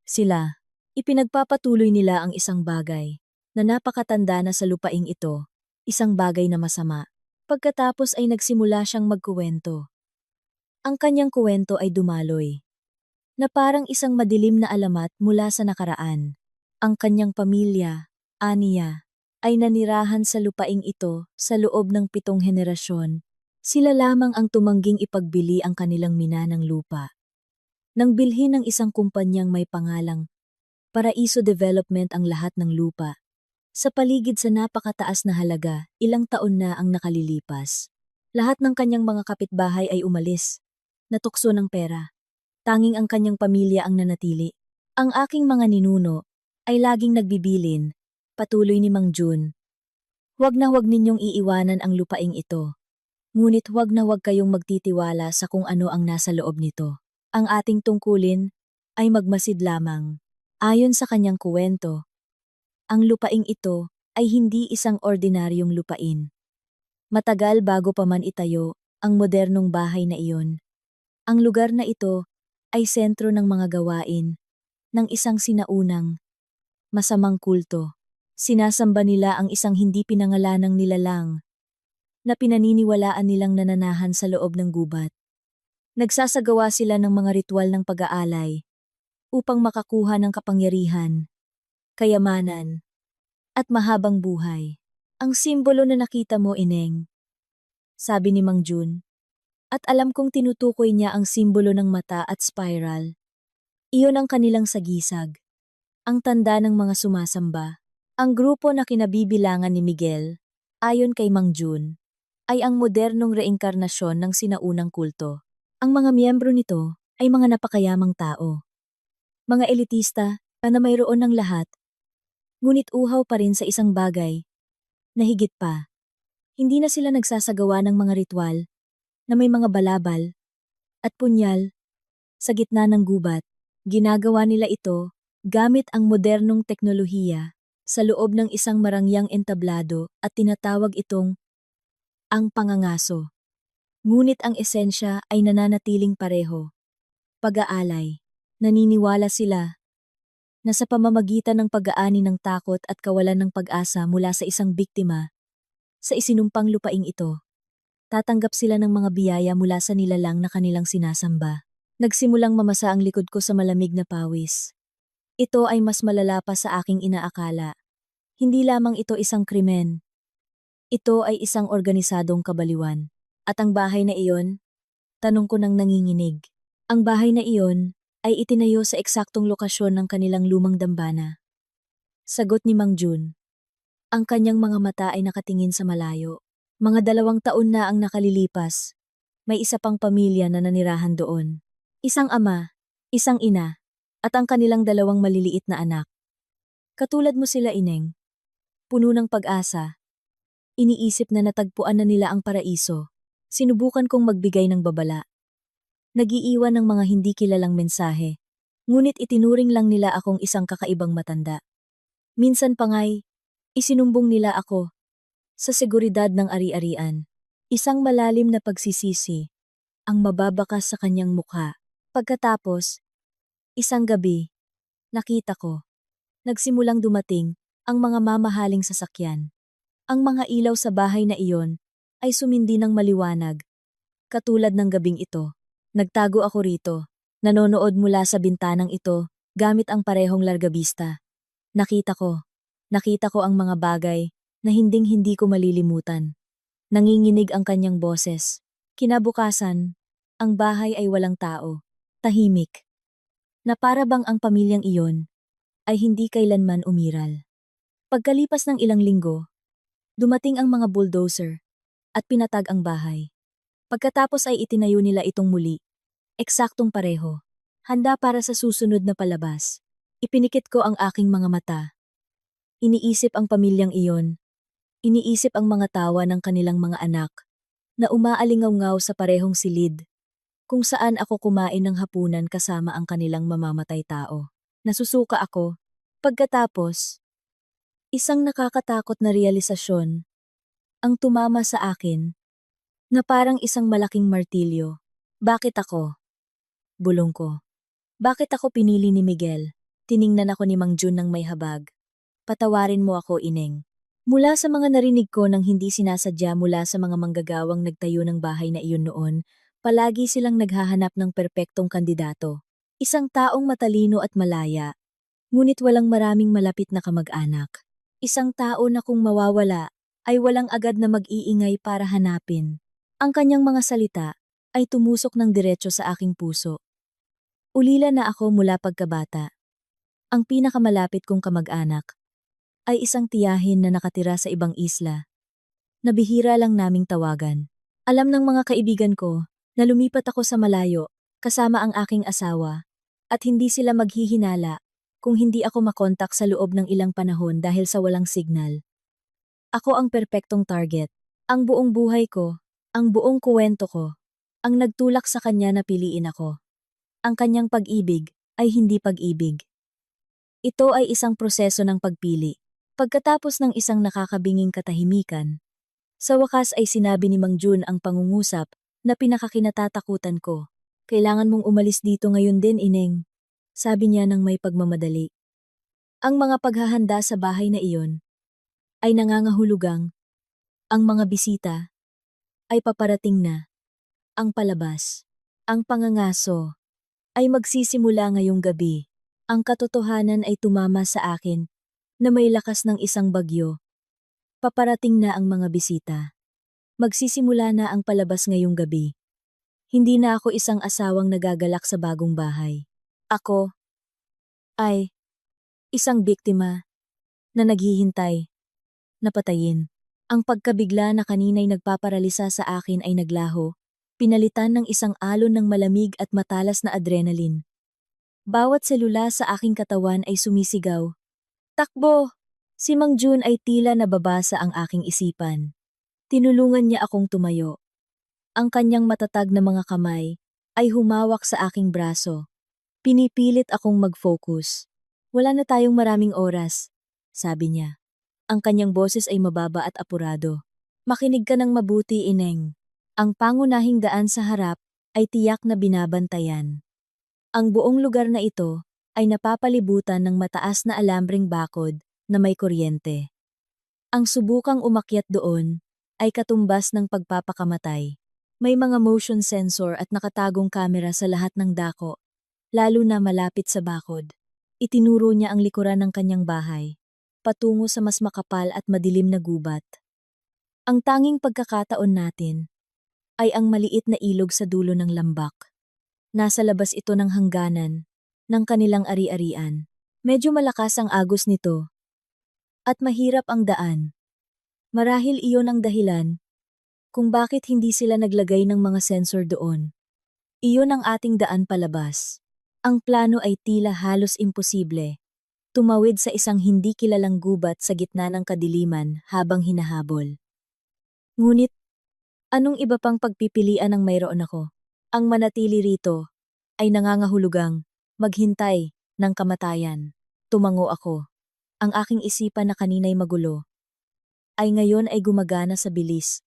Sila, ipinagpapatuloy nila ang isang bagay na napakatanda na sa lupaing ito, isang bagay na masama. Pagkatapos ay nagsimula siyang magkuwento. Ang kanyang kuwento ay dumaloy, na parang isang madilim na alamat mula sa nakaraan. Ang kanyang pamilya, aniya, ay nanirahan sa lupaing ito sa loob ng 7 henerasyon. Sila lamang ang tumangging ipagbili ang kanilang minanang lupa. Nang bilhin ng isang kumpanyang may pangalang Paraiso Development ang lahat ng lupa, sa paligid sa napakataas na halaga, ilang taon na ang nakalilipas. Lahat ng kanyang mga kapitbahay ay umalis, natukso ng pera. Tanging ang kanyang pamilya ang nanatili. Ang aking mga ninuno ay laging nagbibilin, patuloy ni Mang Jun. Huwag na huwag ninyong iiwanan ang lupaing ito. Ngunit huwag na huwag kayong magtitiwala sa kung ano ang nasa loob nito. Ang ating tungkulin ay magmasid lamang. Ayon sa kanyang kuwento, ang lupaing ito ay hindi isang ordinaryong lupain. Matagal bago pa man itayo ang modernong bahay na iyon. Ang lugar na ito ay sentro ng mga gawain ng isang sinaunang, masamang kulto. Sinasamba nila ang isang hindi pinangalanang nilalang na pinaniniwalaan nilang nananahan sa loob ng gubat. Nagsasagawa sila ng mga ritual ng pag-aalay upang makakuha ng kapangyarihan, kayamanan, at mahabang buhay. Ang simbolo na nakita mo, Ineng, sabi ni Mang Jun, at alam kong tinutukoy niya ang simbolo ng mata at spiral. Iyon ang kanilang sagisag. Ang tanda ng mga sumasamba. Ang grupo na kinabibilangan ni Miguel, ayon kay Mang Jun, ay ang modernong reinkarnasyon ng sinaunang kulto. Ang mga miyembro nito ay mga napakayamang tao. Mga elitista na mayroon ng lahat, ngunit uhaw pa rin sa isang bagay na higit pa. Hindi na sila nagsasagawa ng mga ritual na may mga balabal at punyal sa gitna ng gubat. Ginagawa nila ito gamit ang modernong teknolohiya sa loob ng isang marangyang entablado at tinatawag itong ang pangangaso. Ngunit ang esensya ay nananatiling pareho. Pag-aalay. Naniniwala sila na sa pamamagitan ng pag-aani ng takot at kawalan ng pag-asa mula sa isang biktima, sa isinumpang lupaing ito, tatanggap sila ng mga biyaya mula sa nilalang na kanilang sinasamba. Nagsimulang mamasa ang likod ko sa malamig na pawis. Ito ay mas malala pa sa aking inaakala. Hindi lamang ito isang krimen. Ito ay isang organisadong kabaliwan. At ang bahay na iyon? Tanong ko nang nanginginig. Ang bahay na iyon ay itinayo sa eksaktong lokasyon ng kanilang lumang dambana. Sagot ni Mang Jun. Ang kanyang mga mata ay nakatingin sa malayo. Mga 2 taon na ang nakalilipas. May isa pang pamilya na nanirahan doon. Isang ama, isang ina, at ang kanilang 2 maliliit na anak. Katulad mo sila, Ineng. Puno ng pag-asa. Iniisip na natagpuan na nila ang paraiso. Sinubukan kong magbigay ng babala. Nagiiwan ng mga hindi kilalang mensahe. Ngunit itinuring lang nila akong isang kakaibang matanda. Minsan pa nga'y, isinumbong nila ako sa seguridad ng ari-arian. Isang malalim na pagsisisi ang mababakas sa kanyang mukha. Pagkatapos, isang gabi, nakita ko, nagsimulang dumating ang mga mamahaling sasakyan. Ang mga ilaw sa bahay na iyon ay sumindi ng maliwanag. Katulad ng gabing ito, nagtago ako rito, nanonood mula sa bintanang ito gamit ang parehong largabista. Nakita ko ang mga bagay na hinding-hindi ko malilimutan. Nanginginig ang kanyang boses. Kinabukasan, ang bahay ay walang tao. Tahimik, na para bang ang pamilyang iyon ay hindi kailanman umiral. Pagkalipas ng ilang linggo, dumating ang mga bulldozer at pinatag ang bahay. Pagkatapos ay itinayo nila itong muli, eksaktong pareho, handa para sa susunod na palabas. Ipinikit ko ang aking mga mata. Iniisip ang pamilyang iyon, iniisip ang mga tawa ng kanilang mga anak, na umaalingaw-ngaw sa parehong silid, kung saan ako kumain ng hapunan kasama ang kanilang mamamatay tao. Nasusuka ako. Pagkatapos, isang nakakatakot na realisasyon ang tumama sa akin na parang isang malaking martilyo. Bakit ako? Bulong ko. Bakit ako pinili ni Miguel? Tiningnan ako ni Mang Jun ng may habag. Patawarin mo ako, Ineng. Mula sa mga narinig ko nang hindi sinasadya mula sa mga manggagawang nagtayo ng bahay na iyon noon, palagi silang naghahanap ng perpektong kandidato. Isang taong matalino at malaya, ngunit walang maraming malapit na kamag-anak. Isang tao na kung mawawala, ay walang agad na mag-iingay para hanapin. Ang kanyang mga salita ay tumusok ng diretso sa aking puso. Ulila na ako mula pagkabata. Ang pinakamalapit kong kamag-anak ay isang tiyahin na nakatira sa ibang isla, na bihira lang naming tawagan. Alam ng mga kaibigan ko na lumipat ako sa malayo kasama ang aking asawa at hindi sila maghihinala kung hindi ako makontak sa loob ng ilang panahon dahil sa walang signal. Ako ang perpektong target. Ang buong buhay ko, ang buong kuwento ko, ang nagtulak sa kanya na piliin ako. Ang kanyang pag-ibig ay hindi pag-ibig. Ito ay isang proseso ng pagpili. Pagkatapos ng isang nakakabinging katahimikan, sa wakas ay sinabi ni Mang Jun ang pangungusap na pinakakinatatakutan ko. Kailangan mong umalis dito ngayon din, Ineng. Sabi niya nang may pagmamadali. Ang mga paghahanda sa bahay na iyon ay nangangahulugang ang mga bisita ay paparating na. Ang palabas, ang pangangaso ay magsisimula ngayong gabi. Ang katotohanan ay tumama sa akin na may lakas ng isang bagyo. Paparating na ang mga bisita. Magsisimula na ang palabas ngayong gabi. Hindi na ako isang asawang nagagalak sa bagong bahay. Ako, ay isang biktima na naghihintay na patayin. Ang pagkabigla na kanina'y nagpaparalisa sa akin ay naglaho, pinalitan ng isang alon ng malamig at matalas na adrenaline. Bawat selula sa aking katawan ay sumisigaw. Takbo! Si Mang Jun ay tila nababasa ang aking isipan. Tinulungan niya akong tumayo. Ang kanyang matatag na mga kamay ay humawak sa aking braso. Pinipilit akong mag-focus. Wala na tayong maraming oras, sabi niya. Ang kanyang boses ay mababa at apurado. Makinig ka ng mabuti, Ineng. Ang pangunahing daan sa harap ay tiyak na binabantayan. Ang buong lugar na ito ay napapalibutan ng mataas na alambreng bakod na may kuryente. Ang subukang umakyat doon ay katumbas ng pagpapakamatay. May mga motion sensor at nakatagong kamera sa lahat ng dako, lalo na malapit sa bakod. Itinuro niya ang likuran ng kanyang bahay, patungo sa mas makapal at madilim na gubat. Ang tanging pagkakataon natin ay ang maliit na ilog sa dulo ng lambak. Nasa labas ito ng hangganan, ng kanilang ari-arian. Medyo malakas ang agos nito. At mahirap ang daan. Marahil iyon ang dahilan kung bakit hindi sila naglagay ng mga sensor doon. Iyon ang ating daan palabas. Ang plano ay tila halos imposible. Tumawid sa isang hindi kilalang gubat sa gitna ng kadiliman habang hinahabol. Ngunit, anong iba pang pagpipilian ang mayroon ako? Ang manatili rito ay nangangahulugang maghintay ng kamatayan. Tumango ako. Ang aking isipan na kanina'y magulo ay ngayon ay gumagana sa bilis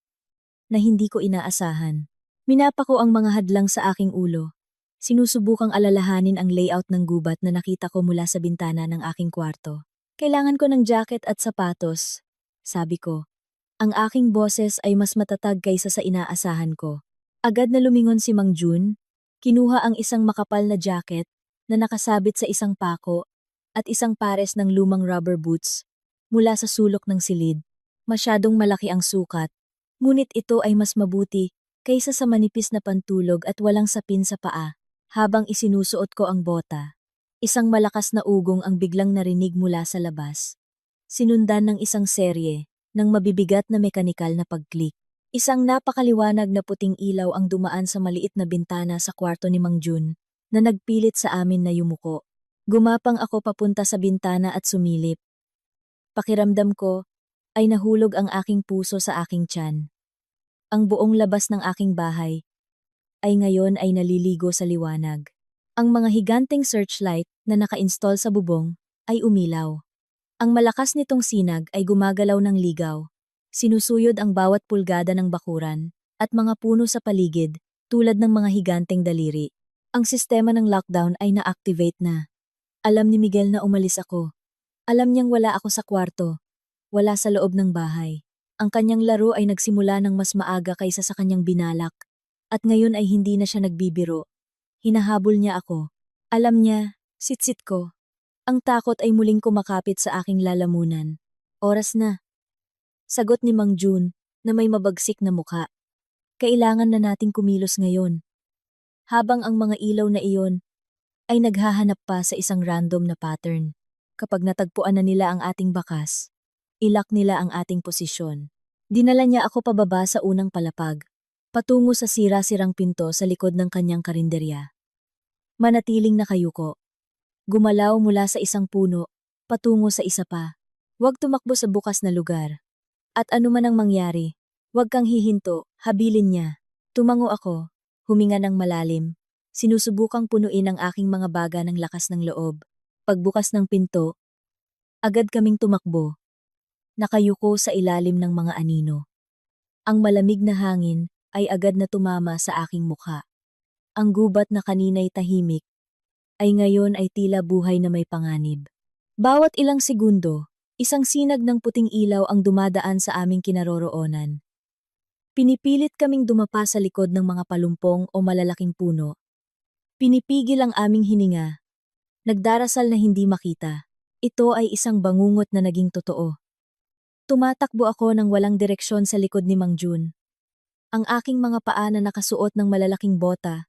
na hindi ko inaasahan. Minapa ko ang mga hadlang sa aking ulo. Sinusubukang alalahanin ang layout ng gubat na nakita ko mula sa bintana ng aking kwarto. Kailangan ko ng jacket at sapatos, sabi ko. Ang aking boses ay mas matatag kaysa sa inaasahan ko. Agad na lumingon si Mang Jun, kinuha ang isang makapal na jacket na nakasabit sa isang pako at isang pares ng lumang rubber boots mula sa sulok ng silid. Masyadong malaki ang sukat, ngunit ito ay mas mabuti kaysa sa manipis na pantulog at walang sapin sa paa. Habang isinusuot ko ang bota, isang malakas na ugong ang biglang narinig mula sa labas. Sinundan ng isang serye ng mabibigat na mekanikal na pag-click. Isang napakaliwanag na puting ilaw ang dumaan sa maliit na bintana sa kwarto ni Mang Jun na nagpilit sa amin na yumuko. Gumapang ako papunta sa bintana at sumilip. Pakiramdam ko ay nahulog ang aking puso sa aking tiyan. Ang buong labas ng aking bahay ay ngayon ay naliligo sa liwanag. Ang mga higanteng searchlight na naka-install sa bubong ay umilaw. Ang malakas nitong sinag ay gumagalaw ng ligaw. Sinusuyod ang bawat pulgada ng bakuran at mga puno sa paligid tulad ng mga higanteng daliri. Ang sistema ng lockdown ay na-activate na. Alam ni Miguel na umalis ako. Alam niyang wala ako sa kwarto. Wala sa loob ng bahay. Ang kanyang laro ay nagsimula ng mas maaga kaysa sa kanyang binalak. At ngayon ay hindi na siya nagbibiro. Hinahabol niya ako. Alam niya, sitsit ko. Ang takot ay muling kumakapit sa aking lalamunan. Oras na. Sagot ni Mang Jun na may mabagsik na mukha. Kailangan na nating kumilos ngayon. Habang ang mga ilaw na iyon ay naghahanap pa sa isang random na pattern. Kapag natagpuan na nila ang ating bakas, ilak nila ang ating posisyon. Dinala niya ako pababa sa unang palapag, patungo sa sira-sirang pinto sa likod ng kanyang karinderya. Manatiling nakayuko. Gumalaw mula sa isang puno, patungo sa isa pa. Huwag tumakbo sa bukas na lugar. At anuman ang mangyari, huwag kang hihinto, habilin niya. Tumango ako, huminga ng malalim. Sinusubukang punuin ang aking mga baga ng lakas ng loob. Pagbukas ng pinto, agad kaming tumakbo. Nakayuko sa ilalim ng mga anino. Ang malamig na hangin ay agad na tumama sa aking mukha. Ang gubat na kanina'y tahimik, ay ngayon ay tila buhay na may panganib. Bawat ilang segundo, isang sinag ng puting ilaw ang dumadaan sa aming kinaroroonan. Pinipilit kaming dumapa sa likod ng mga palumpong o malalaking puno. Pinipigil ang aming hininga. Nagdarasal na hindi makita. Ito ay isang bangungot na naging totoo. Tumatakbo ako ng walang direksyon sa likod ni Mang Jun. Ang aking mga paa na nakasuot ng malalaking bota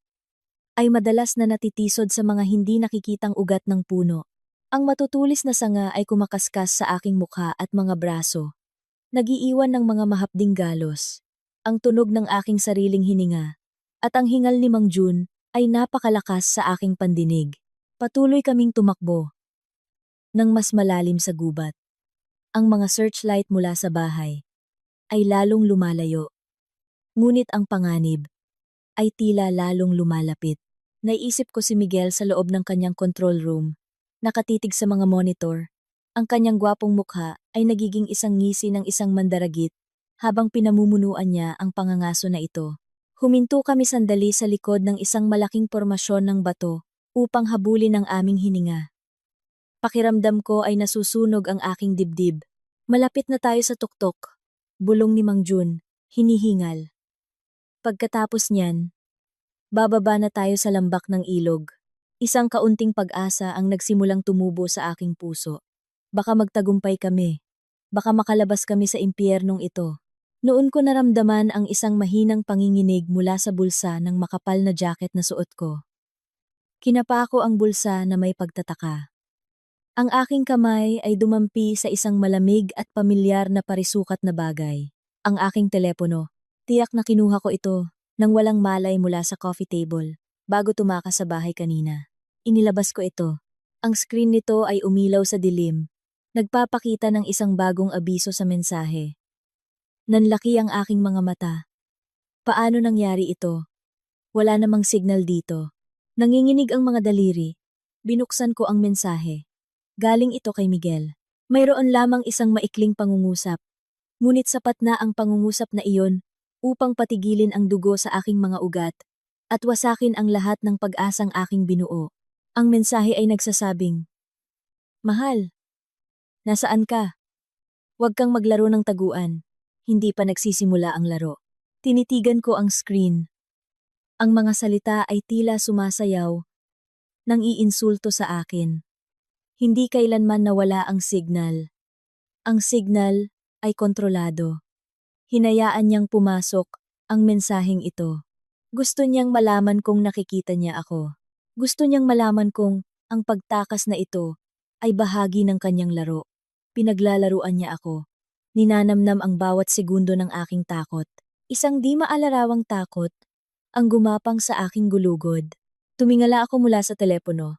ay madalas na natitisod sa mga hindi nakikitang ugat ng puno. Ang matutulis na sanga ay kumakaskas sa aking mukha at mga braso. Nagiiwan ng mga mahapding galos. Ang tunog ng aking sariling hininga. At ang hingal ni Mang Jun ay napakalakas sa aking pandinig. Patuloy kaming tumakbo. Nang mas malalim sa gubat. Ang mga searchlight mula sa bahay ay lalong lumalayo. Ngunit ang panganib ay tila lalong lumalapit. Naisip ko si Miguel sa loob ng kanyang control room. Nakatitig sa mga monitor. Ang kanyang gwapong mukha ay nagiging isang ngisi ng isang mandaragit habang pinamumunuan niya ang pangangaso na ito. Huminto kami sandali sa likod ng isang malaking pormasyon ng bato upang habulin ang aming hininga. Pakiramdam ko ay nasusunog ang aking dibdib. Malapit na tayo sa tuktok. Bulong ni Mang Jun, hinihingal. Pagkatapos niyan, bababa na tayo sa lambak ng ilog. Isang kaunting pag-asa ang nagsimulang tumubo sa aking puso. Baka magtagumpay kami. Baka makalabas kami sa impyernong ito. Noon ko naramdaman ang isang mahinang panginginig mula sa bulsa ng makapal na jacket na suot ko. Kinapa ko ang bulsa na may pagtataka. Ang aking kamay ay dumampi sa isang malamig at pamilyar na parisukat na bagay. Ang aking telepono. Tiyak na kinuha ko ito nang walang malay mula sa coffee table bago tumakas sa bahay kanina. Inilabas ko ito. Ang screen nito ay umilaw sa dilim. Nagpapakita ng isang bagong abiso sa mensahe. Nanlaki ang aking mga mata. Paano nangyari ito? Wala namang signal dito. Nanginginig ang mga daliri. Binuksan ko ang mensahe. Galing ito kay Miguel. Mayroon lamang isang maikling pangungusap. Ngunit sapat na ang pangungusap na iyon upang patigilin ang dugo sa aking mga ugat at wasakin ang lahat ng pag-asang aking binuo. Ang mensahe ay nagsasabing, "Mahal, nasaan ka? Huwag kang maglaro ng taguan. Hindi pa nagsisimula ang laro." Tinitigan ko ang screen. Ang mga salita ay tila sumasayaw, nang iinsulto sa akin. Hindi kailanman nawala ang signal. Ang signal ay kontrolado. Hinayaan niyang pumasok ang mensaheng ito. Gusto niyang malaman kung nakikita niya ako. Gusto niyang malaman kung ang pagtakas na ito ay bahagi ng kanyang laro. Pinaglalaruan niya ako. Ninanamnam ang bawat segundo ng aking takot. Isang di maalarawang takot ang gumapang sa aking gulugod. Tumingala ako mula sa telepono.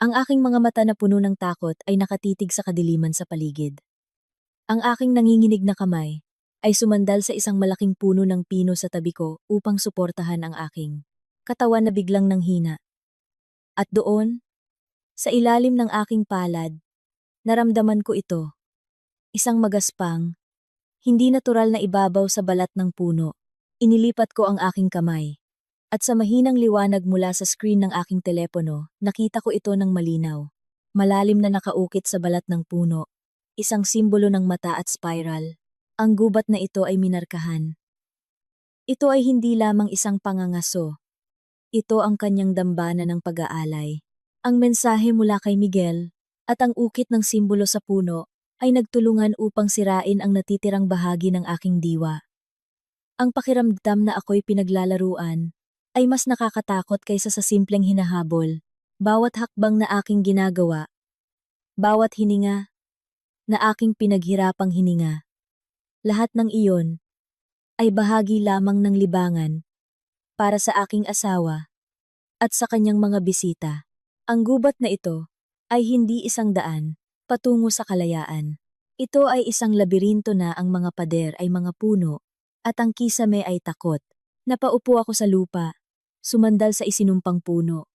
Ang aking mga mata na puno ng takot ay nakatitig sa kadiliman sa paligid. Ang aking nanginginig na kamay ay sumandal sa isang malaking puno ng pino sa tabi ko upang suportahan ang aking katawan na biglang nanghina. At doon, sa ilalim ng aking palad, naramdaman ko ito. Isang magaspang, hindi natural na ibabaw sa balat ng puno. Inilipat ko ang aking kamay. At sa mahinang liwanag mula sa screen ng aking telepono, nakita ko ito ng malinaw. Malalim na nakaukit sa balat ng puno. Isang simbolo ng mata at spiral. Ang gubat na ito ay minarkahan. Ito ay hindi lamang isang pangangaso. Ito ang kanyang dambana ng pag-aalay. Ang mensahe mula kay Miguel at ang ukit ng simbolo sa puno ay nagtulungan upang sirain ang natitirang bahagi ng aking diwa. Ang pakiramdam na ako'y pinaglalaruan ay mas nakakatakot kaysa sa simpleng hinahabol. Bawat hakbang na aking ginagawa, bawat hininga na aking pinaghirapang hininga, lahat ng iyon ay bahagi lamang ng libangan para sa aking asawa at sa kanyang mga bisita. Ang gubat na ito ay hindi isang daan patungo sa kalayaan. Ito ay isang labirinto na ang mga pader ay mga puno at ang kisame ay takot. Napaupo ako sa lupa, sumandal sa isinumpang puno.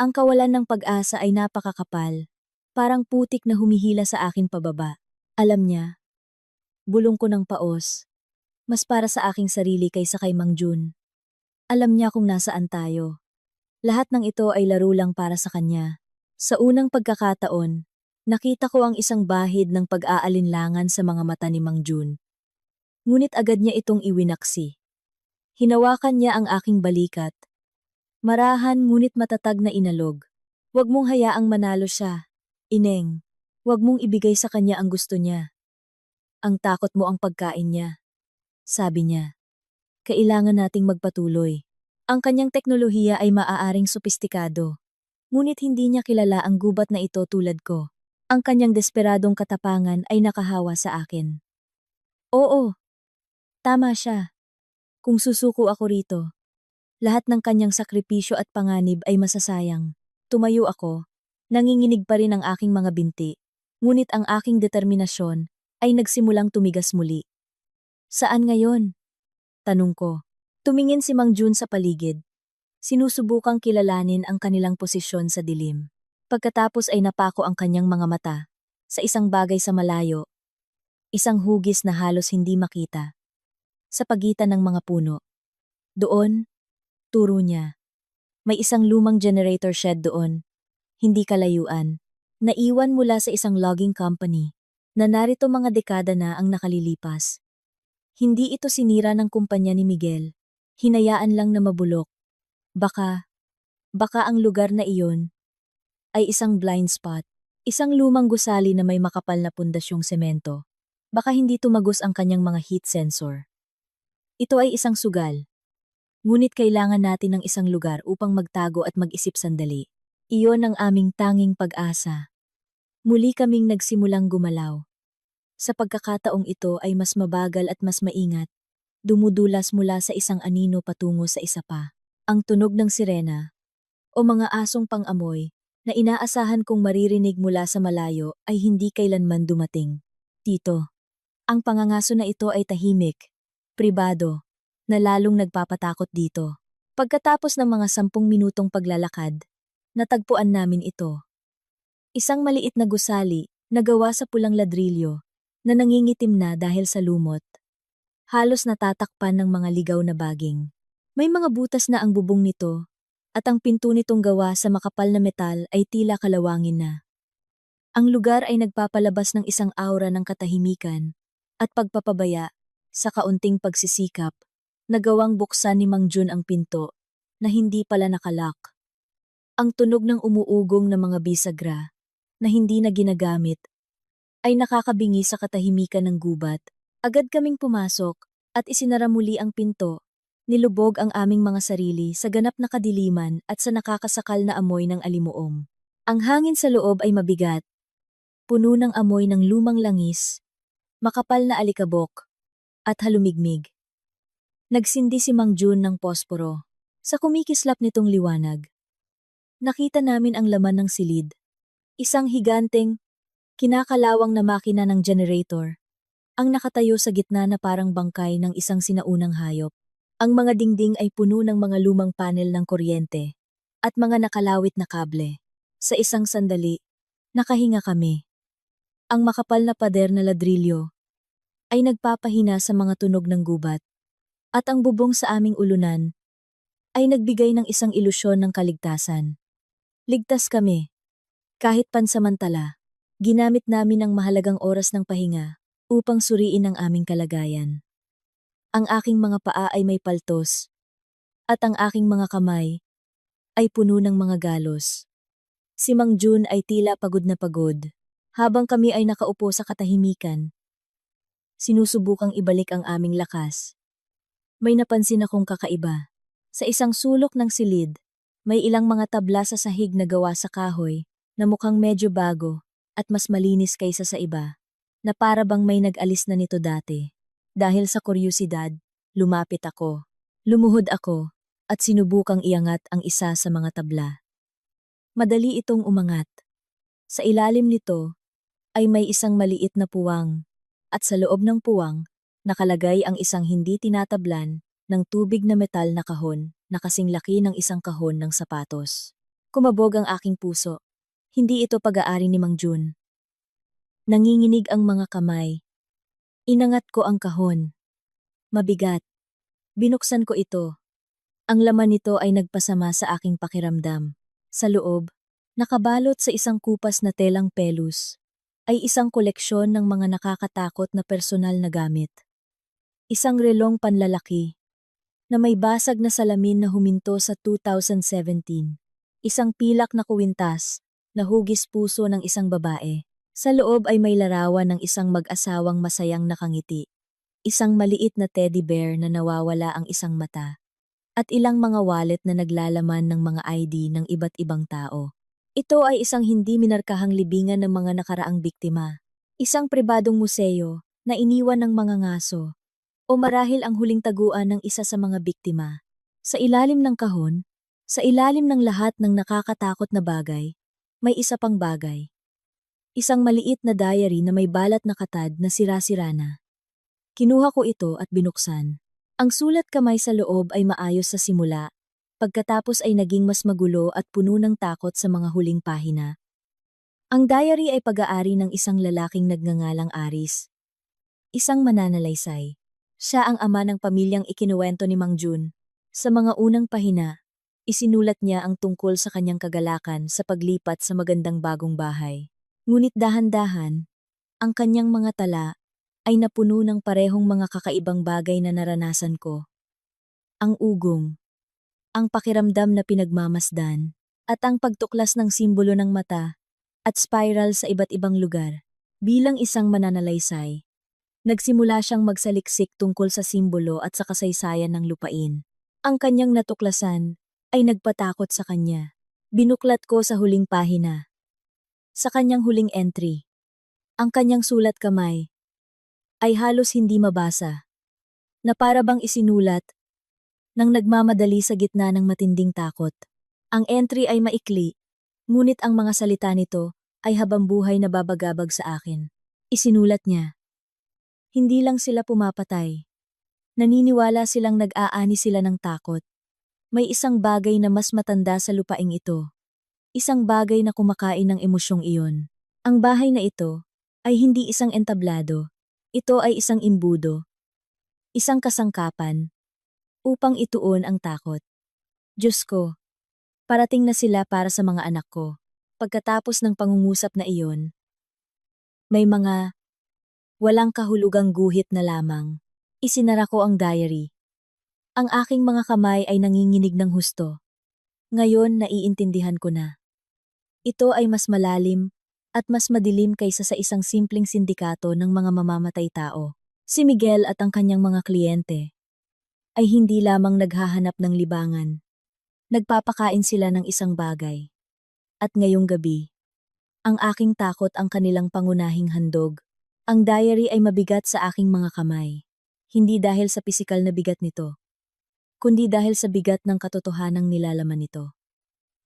Ang kawalan ng pag-asa ay napakakapal, parang putik na humihila sa akin pababa. Alam niya, bulong ko ng paos, mas para sa aking sarili kaysa kay Mang Jun. Alam niya kung nasaan tayo. Lahat ng ito ay laro lang para sa kanya. Sa unang pagkakataon, nakita ko ang isang bahid ng pag-aalinlangan sa mga mata ni Mang Jun. Ngunit agad niya itong iwinaksi. Hinawakan niya ang aking balikat. Marahan ngunit matatag na inalog. Huwag mong hayaang manalo siya. Ineng, huwag mong ibigay sa kanya ang gusto niya. Ang takot mo ang pagkain niya. Sabi niya. Kailangan nating magpatuloy. Ang kanyang teknolohiya ay maaaring sopistikado. Ngunit hindi niya kilala ang gubat na ito tulad ko. Ang kanyang desperadong katapangan ay nakahawa sa akin. Oo, tama siya. Kung susuko ako rito, lahat ng kanyang sakripisyo at panganib ay masasayang. Tumayo ako, nanginginig pa rin ang aking mga binti, ngunit ang aking determinasyon ay nagsimulang tumigas muli. Saan ngayon? Tanong ko. Tumingin si Mang Jun sa paligid. Sinusubukang kilalanin ang kanilang posisyon sa dilim. Pagkatapos ay napako ang kanyang mga mata sa isang bagay sa malayo, isang hugis na halos hindi makita. Sa pagitan ng mga puno. Doon, turo niya. May isang lumang generator shed doon, hindi kalayuan. Naiwan mula sa isang logging company na narito mga dekada na ang nakalilipas. Hindi ito sinira ng kumpanya ni Miguel. Hinayaan lang na mabulok. Baka ang lugar na iyon ay isang blind spot. Isang lumang gusali na may makapal na pundasyong semento. Baka hindi tumagos ang kanyang mga heat sensor. Ito ay isang sugal. Ngunit kailangan natin ng isang lugar upang magtago at mag-isip sandali. Iyon ang aming tanging pag-asa. Muli kaming nagsimulang gumalaw. Sa pagkakataong ito ay mas mabagal at mas maingat. Dumudulas mula sa isang anino patungo sa isa pa. Ang tunog ng sirena o mga asong pang-amoy na inaasahan kong maririnig mula sa malayo ay hindi kailanman dumating. Tito, ang pangangaso na ito ay tahimik, pribado, na lalong nagpapatakot dito. Pagkatapos ng mga 10 minutong paglalakad, natagpuan namin ito. Isang maliit na gusali na gawa sa pulang ladrilyo na nangingitim na dahil sa lumot. Halos natatakpan ng mga ligaw na baging. May mga butas na ang bubong nito at ang pinto nitong gawa sa makapal na metal ay tila kalawangin na. Ang lugar ay nagpapalabas ng isang aura ng katahimikan at pagpapabaya sa kaunting pagsisikap na gawang buksan ni Mang Jun ang pinto na hindi pala nakalak. Ang tunog ng umuugong na mga bisagra na hindi na ginagamit ay nakakabingi sa katahimikan ng gubat. Agad kaming pumasok at isinara muli ang pinto. Nilubog ang aming mga sarili sa ganap na kadiliman at sa nakakasakal na amoy ng alimuong. Ang hangin sa loob ay mabigat, puno ng amoy ng lumang langis, makapal na alikabok, at halumigmig. Nagsindi si Mang Jun ng posporo. Sa kumikislap nitong liwanag, nakita namin ang laman ng silid. Isang higanteng, kinakalawang na makina ng generator, ang nakatayo sa gitna na parang bangkay ng isang sinaunang hayop. Ang mga dingding ay puno ng mga lumang panel ng kuryente at mga nakalawit na kable. Sa isang sandali, nakahinga kami. Ang makapal na pader na ladrilyo ay nagpapahina sa mga tunog ng gubat at ang bubong sa aming ulunan ay nagbigay ng isang ilusyon ng kaligtasan. Ligtas kami. Kahit pansamantala, ginamit namin ang mahalagang oras ng pahinga upang suriin ang aming kalagayan. Ang aking mga paa ay may paltos, at ang aking mga kamay ay puno ng mga galos. Si Mang Jun ay tila pagod na pagod, habang kami ay nakaupo sa katahimikan. Sinusubukang ibalik ang aming lakas. May napansin akong kakaiba. Sa isang sulok ng silid, may ilang mga tabla sa sahig na gawa sa kahoy, na mukhang medyo bago at mas malinis kaysa sa iba, na para bang may nag-alis na nito dati. Dahil sa kuryusidad, lumapit ako. Lumuhod ako at sinubukang iangat ang isa sa mga tabla. Madali itong umangat. Sa ilalim nito ay may isang maliit na puwang at sa loob ng puwang nakalagay ang isang hindi tinatablan ng tubig na metal na kahon na kasing laki ng isang kahon ng sapatos. Kumabog ang aking puso. Hindi ito pag-aari ni Mang Jun. Nanginginig ang mga kamay. Inangat ko ang kahon. Mabigat. Binuksan ko ito. Ang laman nito ay nagpasama sa aking pakiramdam. Sa loob, nakabalot sa isang kupas na telang pelus, ay isang koleksyon ng mga nakakatakot na personal na gamit. Isang relong panlalaki, na may basag na salamin na huminto sa 2017. Isang pilak na kuwintas, na hugis puso ng isang babae. Sa loob ay may larawan ng isang mag-asawang masayang nakangiti. Isang maliit na teddy bear na nawawala ang isang mata. At ilang mga wallet na naglalaman ng mga ID ng iba't ibang tao. Ito ay isang hindi minarkahang libingan ng mga nakaraang biktima. Isang pribadong museo na iniwan ng mga ngaso o marahil ang huling taguan ng isa sa mga biktima. Sa ilalim ng kahon, sa ilalim ng lahat ng nakakatakot na bagay, may isa pang bagay. Isang maliit na diary na may balat na katad na sira-sira na. Kinuha ko ito at binuksan. Ang sulat kamay sa loob ay maayos sa simula, pagkatapos ay naging mas magulo at puno ng takot sa mga huling pahina. Ang diary ay pag-aari ng isang lalaking nagngangalang Aris. Isang mananalaysay. Siya ang ama ng pamilyang ikinuwento ni Mang Jun. Sa mga unang pahina, isinulat niya ang tungkol sa kanyang kagalakan sa paglipat sa magandang bagong bahay. Ngunit dahan-dahan, ang kanyang mga tala ay napuno ng parehong mga kakaibang bagay na naranasan ko. Ang ugong, ang pakiramdam na pinagmamasdan, at ang pagtuklas ng simbolo ng mata at spiral sa iba't ibang lugar. Bilang isang mananalaysay, nagsimula siyang magsaliksik tungkol sa simbolo at sa kasaysayan ng lupain. Ang kanyang natuklasan ay nagpatakot sa kanya. Binuklat ko sa huling pahina. Sa kanyang huling entry, ang kanyang sulat kamay ay halos hindi mabasa, na para bang isinulat nang nagmamadali sa gitna ng matinding takot. Ang entry ay maikli, ngunit ang mga salita nito ay habambuhay na babagabag sa akin. Isinulat niya, hindi lang sila pumapatay. Naniniwala silang nag-aani sila ng takot. May isang bagay na mas matanda sa lupaing ito. Isang bagay na kumakain ng emosyong iyon. Ang bahay na ito ay hindi isang entablado. Ito ay isang imbudo, isang kasangkapan, upang ituon ang takot. Diyos ko, parating na sila para sa mga anak ko. Pagkatapos ng pangungusap na iyon, may mga walang kahulugang guhit na lamang. Isinara ko ang diary. Ang aking mga kamay ay nanginginig ng husto. Ngayon naiintindihan ko na. Ito ay mas malalim at mas madilim kaysa sa isang simpleng sindikato ng mga mamamatay tao. Si Miguel at ang kanyang mga kliyente ay hindi lamang naghahanap ng libangan. Nagpapakain sila ng isang bagay. At ngayong gabi, ang aking takot ang kanilang pangunahing handog. Ang diary ay mabigat sa aking mga kamay. Hindi dahil sa pisikal na bigat nito, kundi dahil sa bigat ng katotohanang nilalaman nito.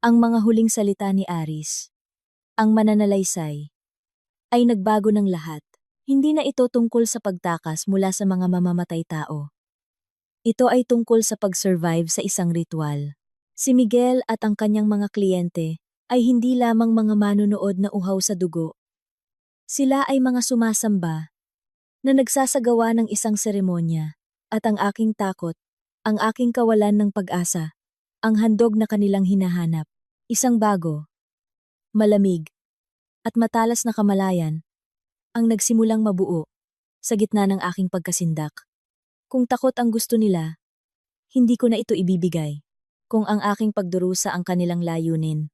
Ang mga huling salita ni Aris, ang mananalaysay, ay nagbago ng lahat. Hindi na ito tungkol sa pagtakas mula sa mga mamamatay tao. Ito ay tungkol sa pag-survive sa isang ritual. Si Miguel at ang kanyang mga kliyente ay hindi lamang mga manunood na uhaw sa dugo. Sila ay mga sumasamba na nagsasagawa ng isang seremonya, at ang aking takot, ang aking kawalan ng pag-asa, ang handog na kanilang hinahanap, isang bago, malamig, at matalas na kamalayan, ang nagsimulang mabuo sa gitna ng aking pagkasindak. Kung takot ang gusto nila, hindi ko na ito ibibigay. Kung ang aking pagdurusa ang kanilang layunin,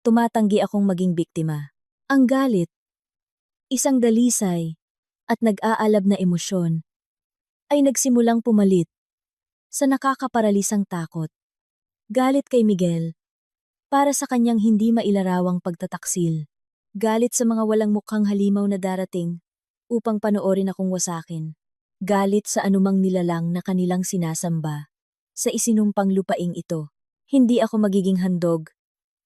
tumatanggi akong maging biktima. Ang galit, isang dalisay, at nag-aalab na emosyon, ay nagsimulang pumalit sa nakakaparalisang takot. Galit kay Miguel, para sa kanyang hindi mailarawang pagtataksil. Galit sa mga walang mukhang halimaw na darating upang panoorin akong wasakin. Galit sa anumang nilalang na kanilang sinasamba. Sa isinumpang lupaing ito, hindi ako magiging handog.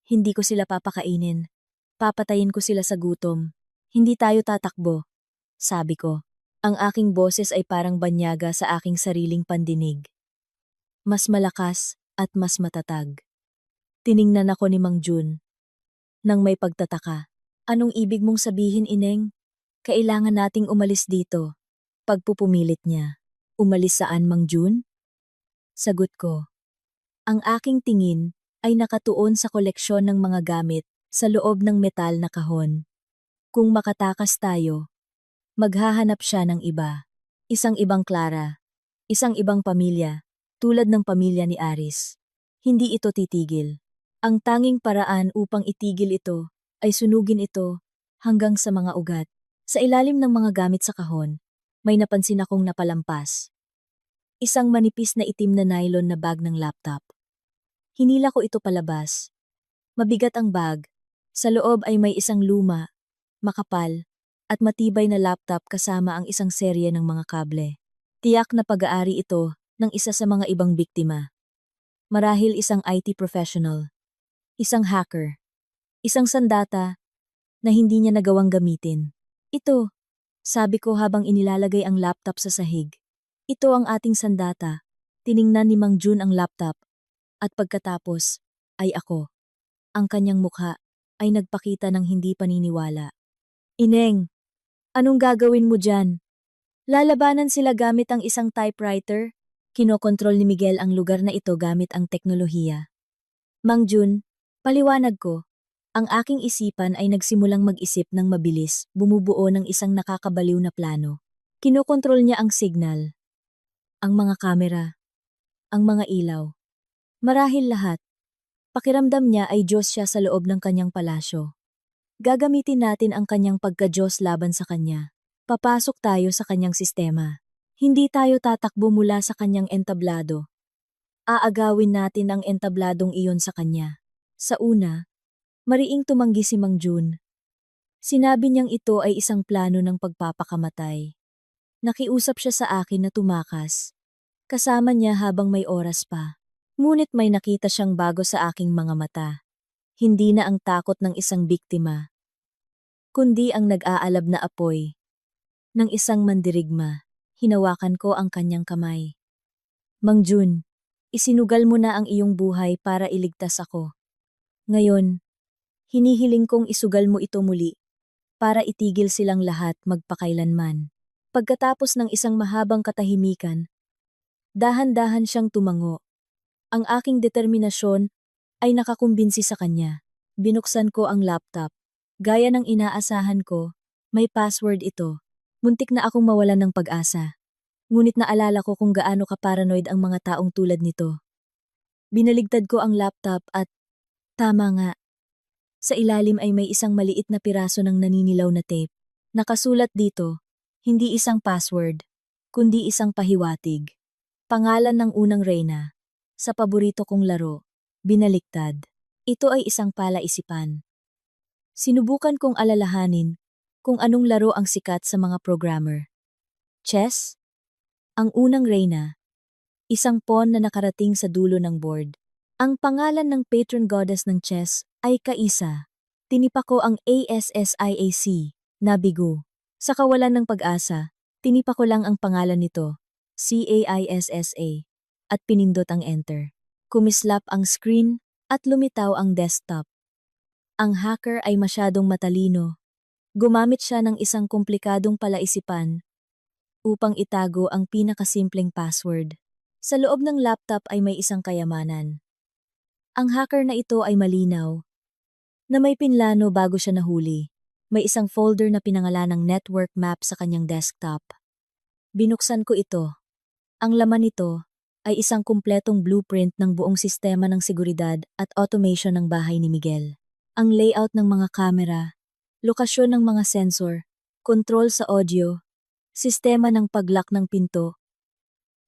Hindi ko sila papakainin. Papatayin ko sila sa gutom. Hindi tayo tatakbo. Sabi ko, ang aking boses ay parang banyaga sa aking sariling pandinig. Mas malakas at mas matatag. Tiningnan ako ni Mang Jun nang may pagtataka. Anong ibig mong sabihin, Ineng? Kailangan nating umalis dito. Pagpupumilit niya. Umalis saan, Mang Jun? Sagot ko. Ang aking tingin ay nakatuon sa koleksyon ng mga gamit sa loob ng metal na kahon. Kung makatakas tayo, maghahanap siya ng iba. Isang ibang Clara. Isang ibang pamilya. Tulad ng pamilya ni Aris. Hindi ito titigil. Ang tanging paraan upang itigil ito ay sunugin ito hanggang sa mga ugat. Sa ilalim ng mga gamit sa kahon, may napansin akong napalampas. Isang manipis na itim na nylon na bag ng laptop. Hinila ko ito palabas. Mabigat ang bag, Sa loob ay may isang luma, makapal, at matibay na laptop kasama ang isang serye ng mga kable. Tiyak na pag-aari ito ng isa sa mga ibang biktima. Marahil isang IT professional, isang hacker, isang sandata na hindi niya nagawang gamitin. Ito, sabi ko habang inilalagay ang laptop sa sahig. Ito ang ating sandata. Tiningnan ni Mang Jun ang laptop at pagkatapos ay ako. Ang kanyang mukha ay nagpakita ng hindi paniniwala. Ineng, anong gagawin mo dyan? Lalabanan sila gamit ang isang typewriter? Kinokontrol ni Miguel ang lugar na ito gamit ang teknolohiya. Mang Jun, paliwanag ko. Ang aking isipan ay nagsimulang mag-isip ng mabilis, bumubuo ng isang nakakabaliw na plano. Kinokontrol niya ang signal, ang mga kamera, ang mga ilaw. Marahil lahat. Pakiramdam niya ay Diyos siya sa loob ng kanyang palasyo. Gagamitin natin ang kanyang pagka-Diyos laban sa kanya. Papasok tayo sa kanyang sistema. Hindi tayo tatakbo mula sa kanyang entablado. Aagawin natin ang entabladong iyon sa kanya. Sa una, mariing tumanggi si Mang Jun. Sinabi niyang ito ay isang plano ng pagpapakamatay. Nakiusap siya sa akin na tumakas. Kasama niya habang may oras pa. Ngunit may nakita siyang bago sa aking mga mata. Hindi na ang takot ng isang biktima, kundi ang nag-aalab na apoy ng isang mandirigma. Hinawakan ko ang kanyang kamay. Mang Jun, isinugal mo na ang iyong buhay para iligtas ako. Ngayon, hinihiling kong isugal mo ito muli para itigil silang lahat magpakailanman. Pagkatapos ng isang mahabang katahimikan, dahan-dahan siyang tumango. Ang aking determinasyon ay nakakumbinsi sa kanya. Binuksan ko ang laptop. Gaya ng inaasahan ko, may password ito. Muntik na akong mawalan ng pag-asa. Ngunit naalala ko kung gaano ka-paranoid ang mga taong tulad nito. Binaligtad ko ang laptop at, tama nga, sa ilalim ay may isang maliit na piraso ng naninilaw na tape. Nakasulat dito, hindi isang password, kundi isang pahiwatig. Pangalan ng unang reyna. Sa paborito kong laro, binaliktad. Ito ay isang palaisipan. Sinubukan kong alalahanin kung anong laro ang sikat sa mga programmer. Chess? Ang unang reyna. Isang pawn na nakarating sa dulo ng board. Ang pangalan ng patron goddess ng chess ay Kaisa. Tinipa ko ang ASSIAC, nabigo. Sa kawalan ng pag-asa, tinipa ko lang ang pangalan nito, CAISSA, at pinindot ang enter. Kumislap ang screen at lumitaw ang desktop. Ang hacker ay masyadong matalino. Gumamit siya ng isang komplikadong palaisipan upang itago ang pinakasimpleng password. Sa loob ng laptop ay may isang kayamanan. Ang hacker na ito ay malinaw, na may pinlano bago siya nahuli. May isang folder na pinangalanang network map sa kanyang desktop. Binuksan ko ito. Ang laman nito ay isang kumpletong blueprint ng buong sistema ng seguridad at automation ng bahay ni Miguel. Ang layout ng mga kamera, lokasyon ng mga sensor, control sa audio, sistema ng paglock ng pinto,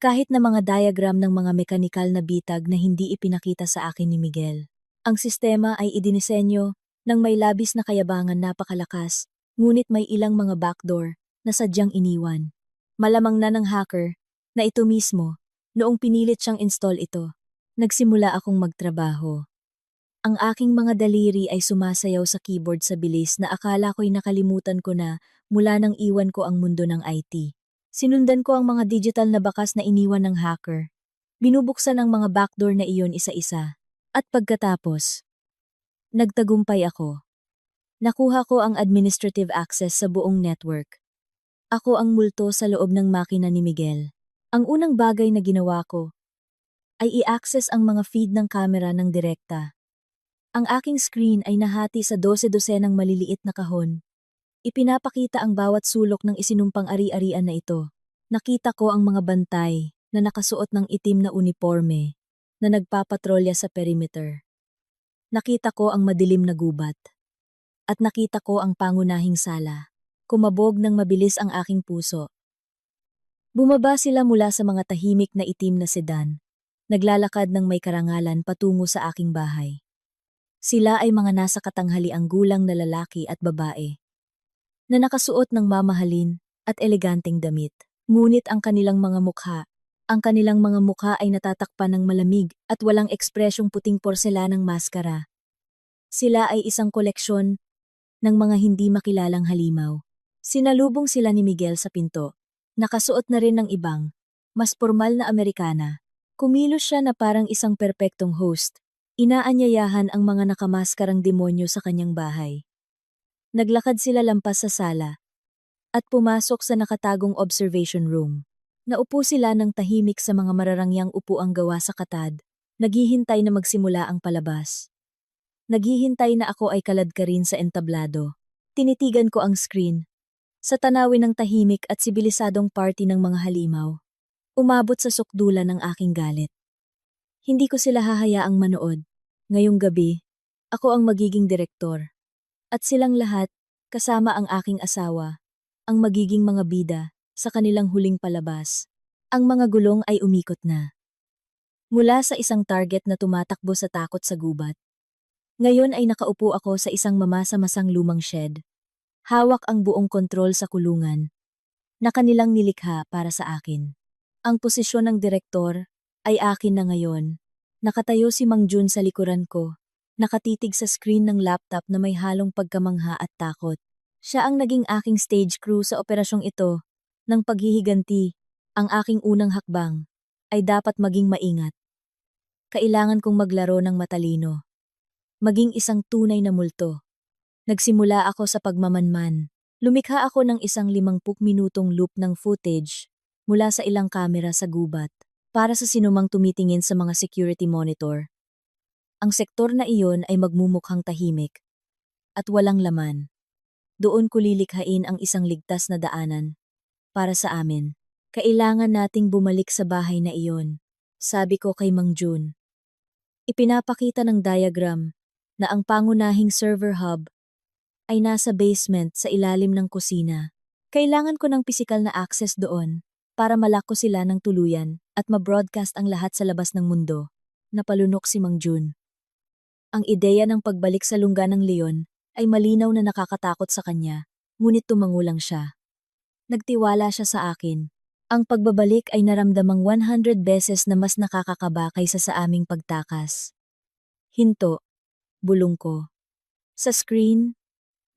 kahit na mga diagram ng mga mekanikal na bitag na hindi ipinakita sa akin ni Miguel. Ang sistema ay idinisenyo ng may labis na kayabangan napakalakas, ngunit may ilang mga backdoor na sadyang iniwan. Malamang na ng hacker na ito mismo, noong pinilit siyang install ito, nagsimula akong magtrabaho. Ang aking mga daliri ay sumasayaw sa keyboard sa bilis na akala ko'y nakalimutan ko na mula nang iwan ko ang mundo ng IT. Sinundan ko ang mga digital na bakas na iniwan ng hacker. Binubuksan ang mga backdoor na iyon isa-isa. At pagkatapos, nagtagumpay ako. Nakuha ko ang administrative access sa buong network. Ako ang multo sa loob ng makina ni Miguel. Ang unang bagay na ginawa ko ay i-access ang mga feed ng kamera ng direkta. Ang aking screen ay nahati sa 12-dosenang maliliit na kahon. Ipinapakita ang bawat sulok ng isinumpang ari-arian na ito. Nakita ko ang mga bantay na nakasuot ng itim na uniforme na nagpapatrolya sa perimeter. Nakita ko ang madilim na gubat. At nakita ko ang pangunahing sala. Kumabog ng mabilis ang aking puso. Bumaba sila mula sa mga tahimik na itim na sedan. Naglalakad ng may karangalan patungo sa aking bahay. Sila ay mga nasa katanghaliang gulang na lalaki at babae na nakasuot ng mamahalin at eleganteng damit. Ngunit ang kanilang mga mukha ay natatakpan ng malamig at walang ekspresyong puting porselanang maskara. Sila ay isang koleksyon ng mga hindi makilalang halimaw. Sinalubong sila ni Miguel sa pinto. Nakasuot na rin ng ibang, mas formal na Amerikana. Kumilos siya na parang isang perpektong host. Inaanyayahan ang mga nakamaskarang demonyo sa kanyang bahay. Naglakad sila lampas sa sala at pumasok sa nakatagong observation room. Naupo sila ng tahimik sa mga mararangyang upuang gawa sa katad, naghihintay na magsimula ang palabas. Naghihintay na ako ay kaladkarin sa entablado. Tinitigan ko ang screen. Sa tanawin ng tahimik at sibilisadong party ng mga halimaw, umabot sa sukdulan ng aking galit. Hindi ko sila hahayaang manood. Ngayong gabi, ako ang magiging direktor. At silang lahat, kasama ang aking asawa, ang magiging mga bida sa kanilang huling palabas. Ang mga gulong ay umikot na. Mula sa isang target na tumatakbo sa takot sa gubat. Ngayon ay nakaupo ako sa isang mamasa-masang lumang shed. Hawak ang buong kontrol sa kulungan na kanilang nilikha para sa akin. Ang posisyon ng direktor ay akin na ngayon. Nakatayo si Mang Jun sa likuran ko, nakatitig sa screen ng laptop na may halong pagkamangha at takot. Siya ang naging aking stage crew sa operasyong ito. Nang paghihiganti, ang aking unang hakbang ay dapat maging maingat. Kailangan kong maglaro ng matalino. Maging isang tunay na multo. Nagsimula ako sa pagmamanman. Lumikha ako ng isang 50 minutong loop ng footage mula sa ilang kamera sa gubat para sa sinumang tumitingin sa mga security monitor. Ang sektor na iyon ay magmumukhang tahimik at walang laman. Doon ko lilikhain ang isang ligtas na daanan para sa amin. Kailangan nating bumalik sa bahay na iyon, sabi ko kay Mang Jun. Ipinapakita ng diagram na ang pangunahing server hub ay nasa basement sa ilalim ng kusina. Kailangan ko ng pisikal na access doon para malako sila ng tuluyan at ma-broadcast ang lahat sa labas ng mundo. Napalunok si Mang Jun. Ang ideya ng pagbalik sa lungga ng leon ay malinaw na nakakatakot sa kanya, ngunit tumangulang siya. Nagtiwala siya sa akin. Ang pagbabalik ay naramdamang 100 beses na mas nakakakaba kaysa sa aming pagtakas. Hinto, bulong ko. Sa screen,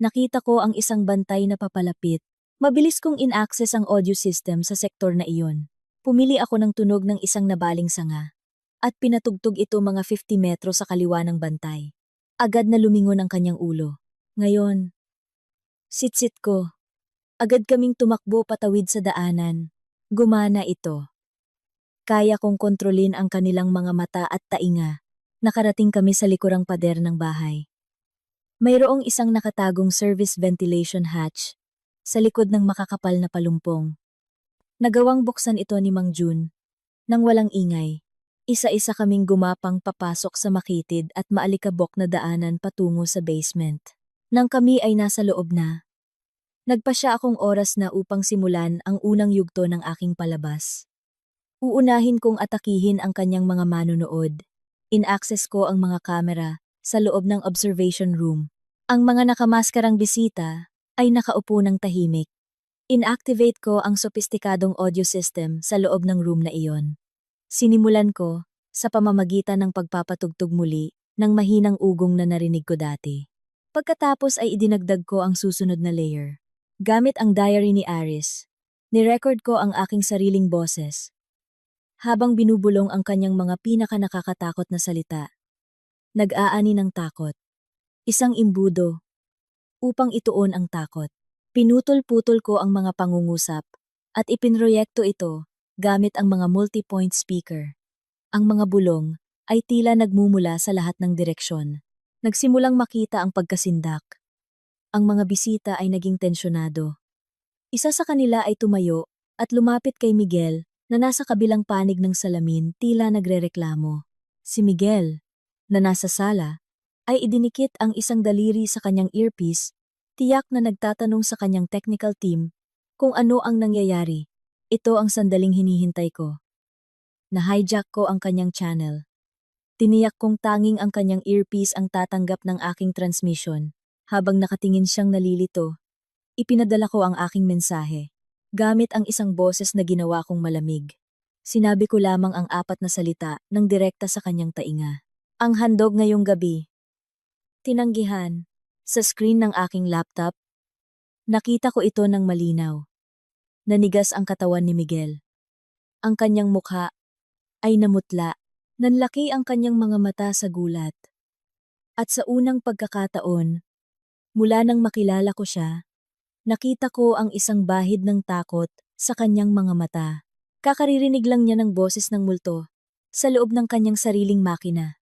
nakita ko ang isang bantay na papalapit. Mabilis kong in-access ang audio system sa sektor na iyon. Pumili ako ng tunog ng isang nabaling sanga at pinatugtog ito mga 50 metro sa kaliwa ng bantay. Agad na lumingon ang kanyang ulo. Ngayon, sit-sit ko. Agad kaming tumakbo patawid sa daanan. Gumana ito. Kaya kong kontrolin ang kanilang mga mata at tainga. Nakarating kami sa likurang pader ng bahay. Mayroong isang nakatagong service ventilation hatch sa likod ng makakapal na palumpong. Nagawang buksan ito ni Mang Jun. Nang walang ingay, isa-isa kaming gumapang papasok sa makitid at maalikabok na daanan patungo sa basement. Nang kami ay nasa loob na, nagpasya akong oras na upang simulan ang unang yugto ng aking palabas. Uunahin kong atakihin ang kanyang mga manunood. In-access ko ang mga kamera sa loob ng observation room. Ang mga nakamaskarang bisita ay nakaupo ng tahimik. Inactivate ko ang sopistikadong audio system sa loob ng room na iyon. Sinimulan ko sa pamamagitan ng pagpapatugtog muli ng mahinang ugong na narinig ko dati. Pagkatapos ay idinagdag ko ang susunod na layer. Gamit ang diary ni Aris, nirecord ko ang aking sariling boses habang binubulong ang kanyang mga pinaka-nakakatakot na salita. Nag-aani ng takot. Isang imbudo upang ituon ang takot. Pinutol-putol ko ang mga pangungusap at ipinroyekto ito gamit ang mga multi-point speaker. Ang mga bulong ay tila nagmumula sa lahat ng direksyon. Nagsimulang makita ang pagkasindak. Ang mga bisita ay naging tensyonado. Isa sa kanila ay tumayo at lumapit kay Miguel na nasa kabilang panig ng salamin tila nagrereklamo. Si Miguel, na nasa sala, ay idinikit ang isang daliri sa kanyang earpiece, tiyak na nagtatanong sa kanyang technical team kung ano ang nangyayari. Ito ang sandaling hinihintay ko. Na-hijack ko ang kanyang channel. Tiniyak kong tanging ang kanyang earpiece ang tatanggap ng aking transmission. Habang nakatingin siyang nalilito, ipinadala ko ang aking mensahe. Gamit ang isang boses na ginawa kong malamig. Sinabi ko lamang ang 4 na salita nang direkta sa kanyang tainga. Ang handog ngayong gabi. Tinanggihan. Sa screen ng aking laptop, nakita ko ito ng malinaw. Nanigas ang katawan ni Miguel. Ang kanyang mukha ay namutla. Nanlaki ang kanyang mga mata sa gulat. At sa unang pagkakataon, mula nang makilala ko siya, nakita ko ang isang bahid ng takot sa kanyang mga mata. Kakaririnig lang niya ng boses ng multo sa loob ng kanyang sariling makina.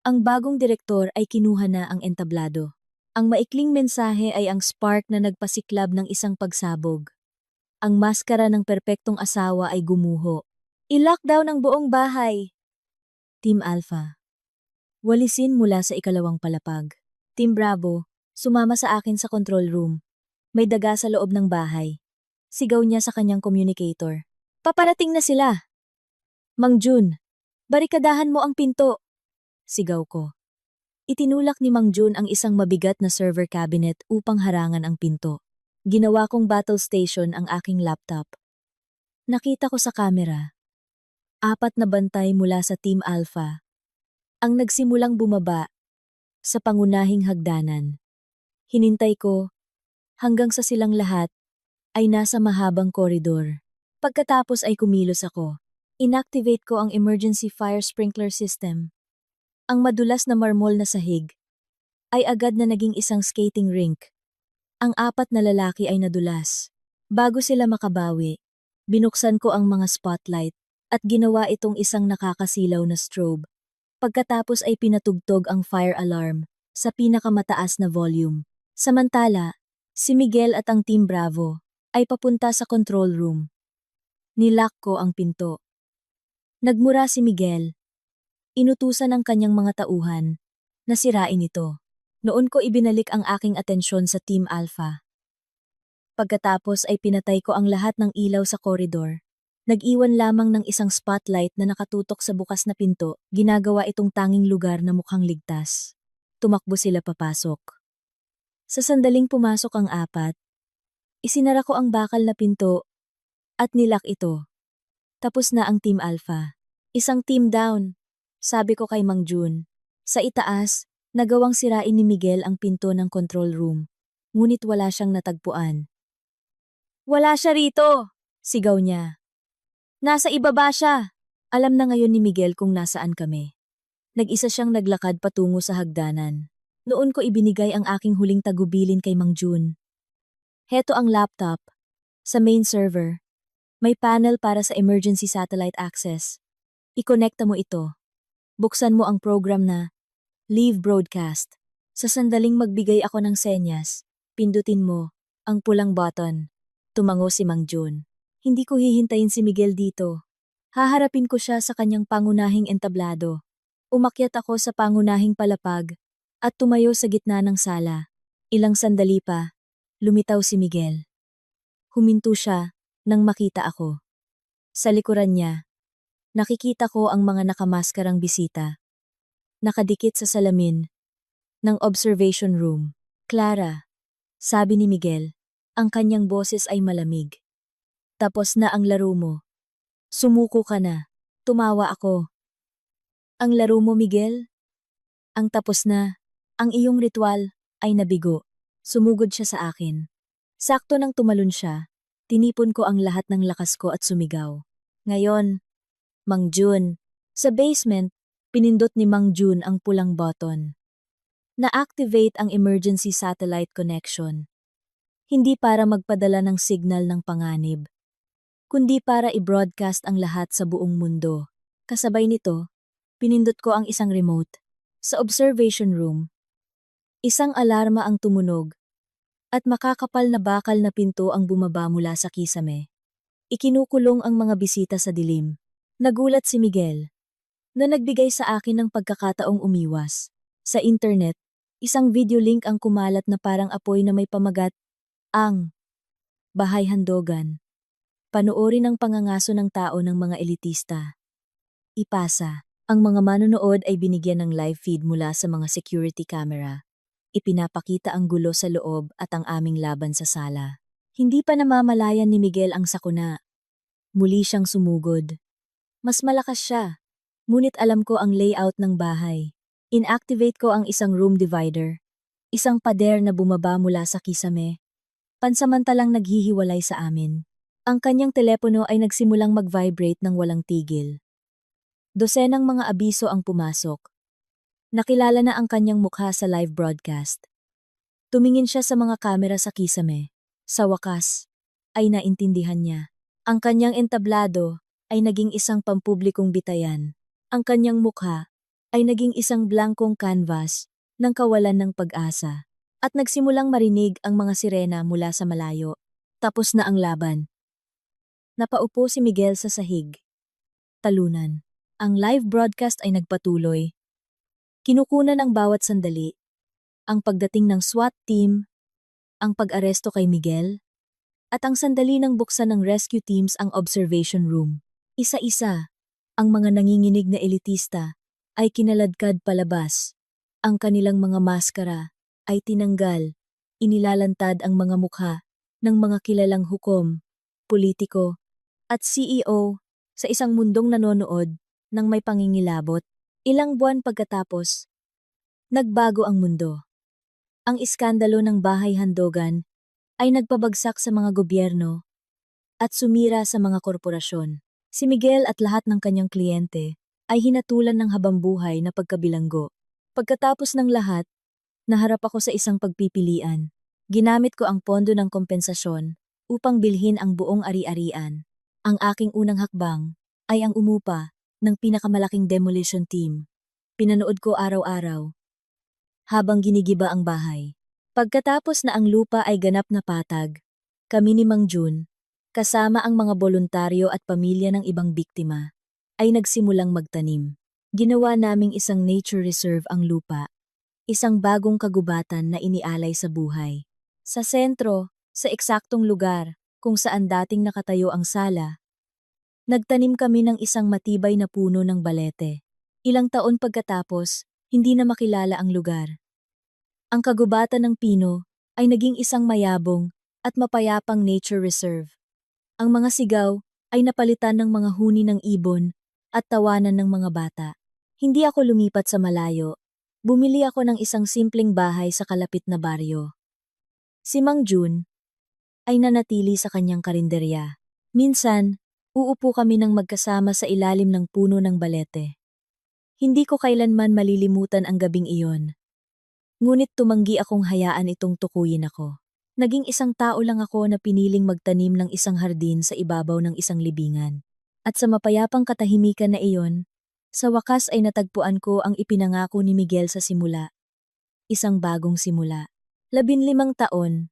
Ang bagong direktor ay kinuha na ang entablado. Ang maikling mensahe ay ang spark na nagpasiklab ng isang pagsabog. Ang maskara ng perpektong asawa ay gumuho. I-lockdown ang buong bahay. Team Alpha. Walisin mula sa 2 palapag. Team Bravo, sumama sa akin sa control room. May daga sa loob ng bahay. Sigaw niya sa kanyang communicator. Paparating na sila. Mang Jun, barikadahan mo ang pinto. Sigaw ko. Itinulak ni Mang Jun ang isang mabigat na server cabinet upang harangan ang pinto. Ginawa kong battle station ang aking laptop. Nakita ko sa kamera. 4 na bantay mula sa Team Alpha ang nagsimulang bumaba sa pangunahing hagdanan. Hinintay ko hanggang sa silang lahat ay nasa mahabang koridor. Pagkatapos ay kumilos ako. Inactivate ko ang emergency fire sprinkler system. Ang madulas na marmol na sahig ay agad na naging isang skating rink. Ang 4 na lalaki ay nadulas. Bago sila makabawi, binuksan ko ang mga spotlight at ginawa itong isang nakakasilaw na strobe. Pagkatapos ay pinatugtog ang fire alarm sa pinakamataas na volume. Samantala, si Miguel at ang Team Bravo ay papunta sa control room. Nilock ko ang pinto. Nagmura si Miguel. Inutusan ng kanyang mga tauhan na sirain ito. Noon ko ibinalik ang aking atensyon sa Team Alpha. Pagkatapos ay pinatay ko ang lahat ng ilaw sa koridor. Nag-iwan lamang ng isang spotlight na nakatutok sa bukas na pinto, ginagawa itong tanging lugar na mukhang ligtas. Tumakbo sila papasok. Sa sandaling pumasok ang 4, isinara ko ang bakal na pinto at nilak ito. Tapos na ang Team Alpha. Isang team down, sabi ko kay Mang Jun. Sa itaas, nagawang sirain ni Miguel ang pinto ng control room, ngunit wala siyang natagpuan. Wala siya rito, sigaw niya. Nasa ibaba siya. Alam na ngayon ni Miguel kung nasaan kami. Nag-isa siyang naglakad patungo sa hagdanan. Noon ko ibinigay ang aking huling tagubilin kay Mang Jun. Heto ang laptop. Sa main server, may panel para sa emergency satellite access. I-connecta mo ito. Buksan mo ang program na Leave Broadcast. Sa sandaling magbigay ako ng senyas, pindutin mo ang pulang button. Tumango si Mang Jun. Hindi ko hihintayin si Miguel dito. Haharapin ko siya sa kanyang pangunahing entablado. Umakyat ako sa pangunahing palapag at tumayo sa gitna ng sala. Ilang sandali pa, lumitaw si Miguel. Huminto siya nang makita ako. Sa likuran niya, nakikita ko ang mga nakamaskarang bisita. Nakadikit sa salamin ng observation room. Clara, sabi ni Miguel, ang kanyang boses ay malamig. Tapos na ang laro mo. Sumuko ka na. Tumawa ako. Ang laro mo, Miguel? Ang tapos na. Ang iyong ritual ay nabigo. Sumugod siya sa akin. Sakto nang tumalon siya, tinipon ko ang lahat ng lakas ko at sumigaw. Ngayon, Mang Jun. Sa basement, pinindot ni Mang Jun ang pulang button. Na-activate ang emergency satellite connection. Hindi para magpadala ng signal ng panganib, kundi para i-broadcast ang lahat sa buong mundo. Kasabay nito, pinindot ko ang isang remote. Sa observation room, isang alarma ang tumunog at makakapal na bakal na pinto ang bumaba mula sa kisame. Ikinukulong ang mga bisita sa dilim. Nagulat si Miguel na nagbigay sa akin ng pagkakataong umiwas. Sa internet, isang video link ang kumalat na parang apoy na may pamagat, ang Bahay Handogan. Panoorin ang pangangaso ng tao ng mga elitista. Ipasa. Ang mga manonood ay binigyan ng live feed mula sa mga security camera. Ipinapakita ang gulo sa loob at ang aming laban sa sala. Hindi pa namamalayan ni Miguel ang sakuna. Muli siyang sumugod. Mas malakas siya. Ngunit alam ko ang layout ng bahay. Inactivate ko ang isang room divider. Isang pader na bumaba mula sa kisame. Pansamantalang naghihiwalay sa amin. Ang kanyang telepono ay nagsimulang mag-vibrate ng walang tigil. Dosenang mga abiso ang pumasok. Nakilala na ang kanyang mukha sa live broadcast. Tumingin siya sa mga kamera sa kisame. Sa wakas, ay naintindihan niya. Ang kanyang entablado ay naging isang pampublikong bitayan. Ang kanyang mukha ay naging isang blankong canvas ng kawalan ng pag-asa. At nagsimulang marinig ang mga sirena mula sa malayo. Tapos na ang laban. Napaupo si Miguel sa sahig. Talunan. Ang live broadcast ay nagpatuloy. Kinukunan ang bawat sandali. Ang pagdating ng SWAT team, ang pag-aresto kay Miguel, at ang sandali ng buksan ng rescue teams ang observation room. Isa-isa, ang mga nanginginig na elitista ay kinaladkad palabas. Ang kanilang mga maskara ay tinanggal. Inilalantad ang mga mukha ng mga kilalang hukom, politiko, at CEO sa isang mundong nanonood ng may pangingilabot. Ilang buwan pagkatapos, nagbago ang mundo. Ang iskandalo ng bahay handogan ay nagpabagsak sa mga gobyerno at sumira sa mga korporasyon. Si Miguel at lahat ng kanyang kliyente ay hinatulan ng habambuhay na pagkabilanggo. Pagkatapos ng lahat, naharap ako sa isang pagpipilian. Ginamit ko ang pondo ng kompensasyon upang bilhin ang buong ari-arian. Ang aking unang hakbang ay ang umupa ng pinakamalaking demolition team. Pinanood ko araw-araw habang ginigiba ang bahay. Pagkatapos na ang lupa ay ganap na patag, kami ni Mang Jun, kasama ang mga voluntaryo at pamilya ng ibang biktima, ay nagsimulang magtanim. Ginawa naming isang nature reserve ang lupa, isang bagong kagubatan na inialay sa buhay. Sa sentro, sa eksaktong lugar kung saan dating nakatayo ang sala, nagtanim kami ng isang matibay na puno ng balete. Ilang taon pagkatapos, hindi na makilala ang lugar. Ang kagubatan ng pino ay naging isang mayabong at mapayapang nature reserve. Ang mga sigaw ay napalitan ng mga huni ng ibon at tawanan ng mga bata. Hindi ako lumipat sa malayo. Bumili ako ng isang simpleng bahay sa kalapit na baryo. Si Mang Jun ay nanatili sa kanyang karinderya. Minsan, uupo kami ng magkasama sa ilalim ng puno ng balete. Hindi ko kailanman malilimutan ang gabing iyon. Ngunit tumanggi akong hayaan itong tukuyin ako. Naging isang tao lang ako na piniling magtanim ng isang hardin sa ibabaw ng isang libingan. At sa mapayapang katahimikan na iyon, sa wakas ay natagpuan ko ang ipinangako ni Miguel sa simula. Isang bagong simula. 15 taon.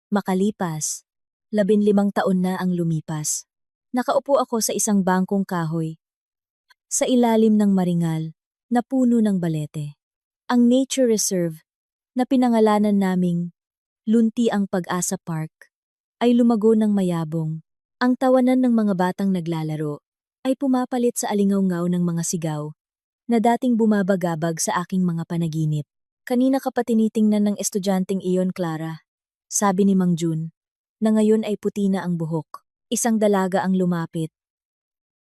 Makalipas. 15 taon na ang lumipas. Nakaupo ako sa isang bangkong kahoy, sa ilalim ng maringal na puno ng balete. Ang nature reserve na pinangalanan naming Lunti ang Pag-asa Park ay lumago ng mayabong. Ang tawanan ng mga batang naglalaro ay pumapalit sa alingaw-ngaw ng mga sigaw na dating bumabagabag sa aking mga panaginip. Kanina ka pa tinitingnan ng estudyanteng iyon, Clara, sabi ni Mang Jun, na ngayon ay puti na ang buhok. Isang dalaga ang lumapit.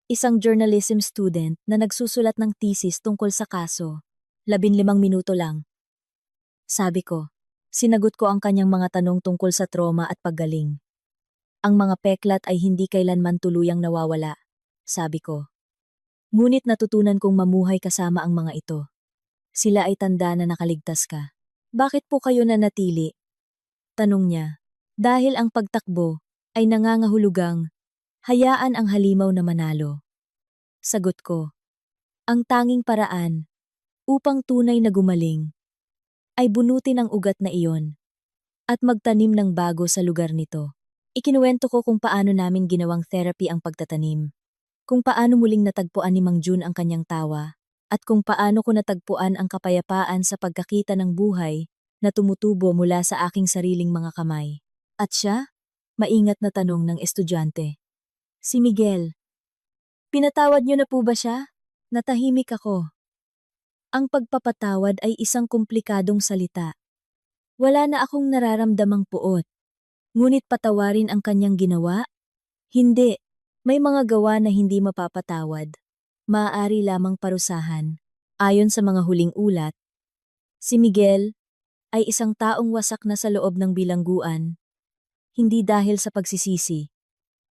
Isang journalism student na nagsusulat ng thesis tungkol sa kaso. 15 minuto lang. Sabi ko, sinagot ko ang kanyang mga tanong tungkol sa trauma at paggaling. Ang mga peklat ay hindi kailanman tuluyang nawawala, sabi ko. Ngunit natutunan kong mamuhay kasama ang mga ito. Sila ay tanda na nakaligtas ka. Bakit po kayo nanatili? Tanong niya. Dahil ang pagtakbo ay nangangahulugang hayaan ang halimaw na manalo. Sagot ko, ang tanging paraan upang tunay na gumaling ay bunutin ang ugat na iyon at magtanim ng bago sa lugar nito. Ikinuwento ko kung paano namin ginawang therapy ang pagtatanim, kung paano muling natagpuan ni Mang Jun ang kanyang tawa, at kung paano ko natagpuan ang kapayapaan sa pagkakita ng buhay na tumutubo mula sa aking sariling mga kamay. At siya? Maingat na tanong ng estudyante. Si Miguel. Pinatawad niyo na po ba siya? Natahimik ako. Ang pagpapatawad ay isang komplikadong salita. Wala na akong nararamdamang puot. Ngunit patawarin ang kanyang ginawa? Hindi. May mga gawa na hindi mapapatawad. Maaari lamang parusahan. Ayon sa mga huling ulat, si Miguel ay isang taong wasak na sa loob ng bilangguan, hindi dahil sa pagsisisi,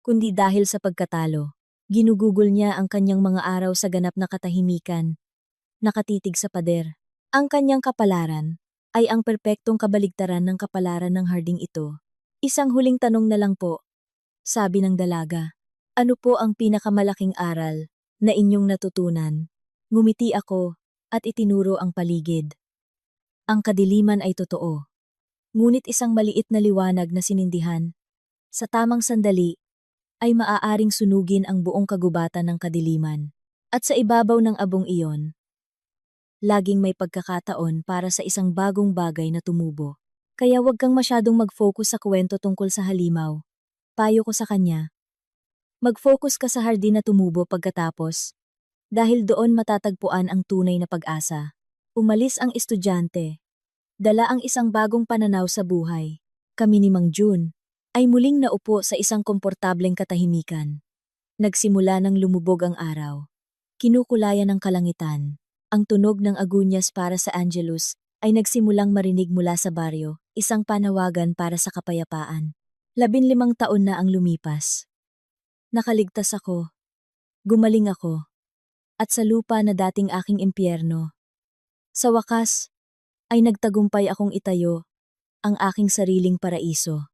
kundi dahil sa pagkatalo. Ginugugol niya ang kanyang mga araw sa ganap na katahimikan, nakatitig sa pader. Ang kanyang kapalaran ay ang perpektong kabaligtaran ng kapalaran ng harding ito. Isang huling tanong na lang po, sabi ng dalaga. Ano po ang pinakamalaking aral na inyong natutunan? Ngumiti ako at itinuro ang paligid. Ang kadiliman ay totoo. Ngunit isang maliit na liwanag na sinindihan, sa tamang sandali, ay maaaring sunugin ang buong kagubatan ng kadiliman. At sa ibabaw ng abong iyon, laging may pagkakataon para sa isang bagong bagay na tumubo. Kaya huwag kang masyadong mag-focus sa kwento tungkol sa halimaw. Payo ko sa kanya. Mag-focus ka sa hardin na tumubo pagkatapos. Dahil doon matatagpuan ang tunay na pag-asa. Umalis ang estudyante. Dala ang isang bagong pananaw sa buhay. Kami ni Mang Jun ay muling naupo sa isang komportableng katahimikan. Nagsimula nang lumubog ang araw. Kinukulayan ng kalangitan. Ang tunog ng agunyas para sa Angelus ay nagsimulang marinig mula sa baryo, isang panawagan para sa kapayapaan. 15 taon na ang lumipas. Nakaligtas ako. Gumaling ako. At sa lupa na dating aking impyerno. Sa wakas, ay nagtagumpay akong itayo ang aking sariling paraiso.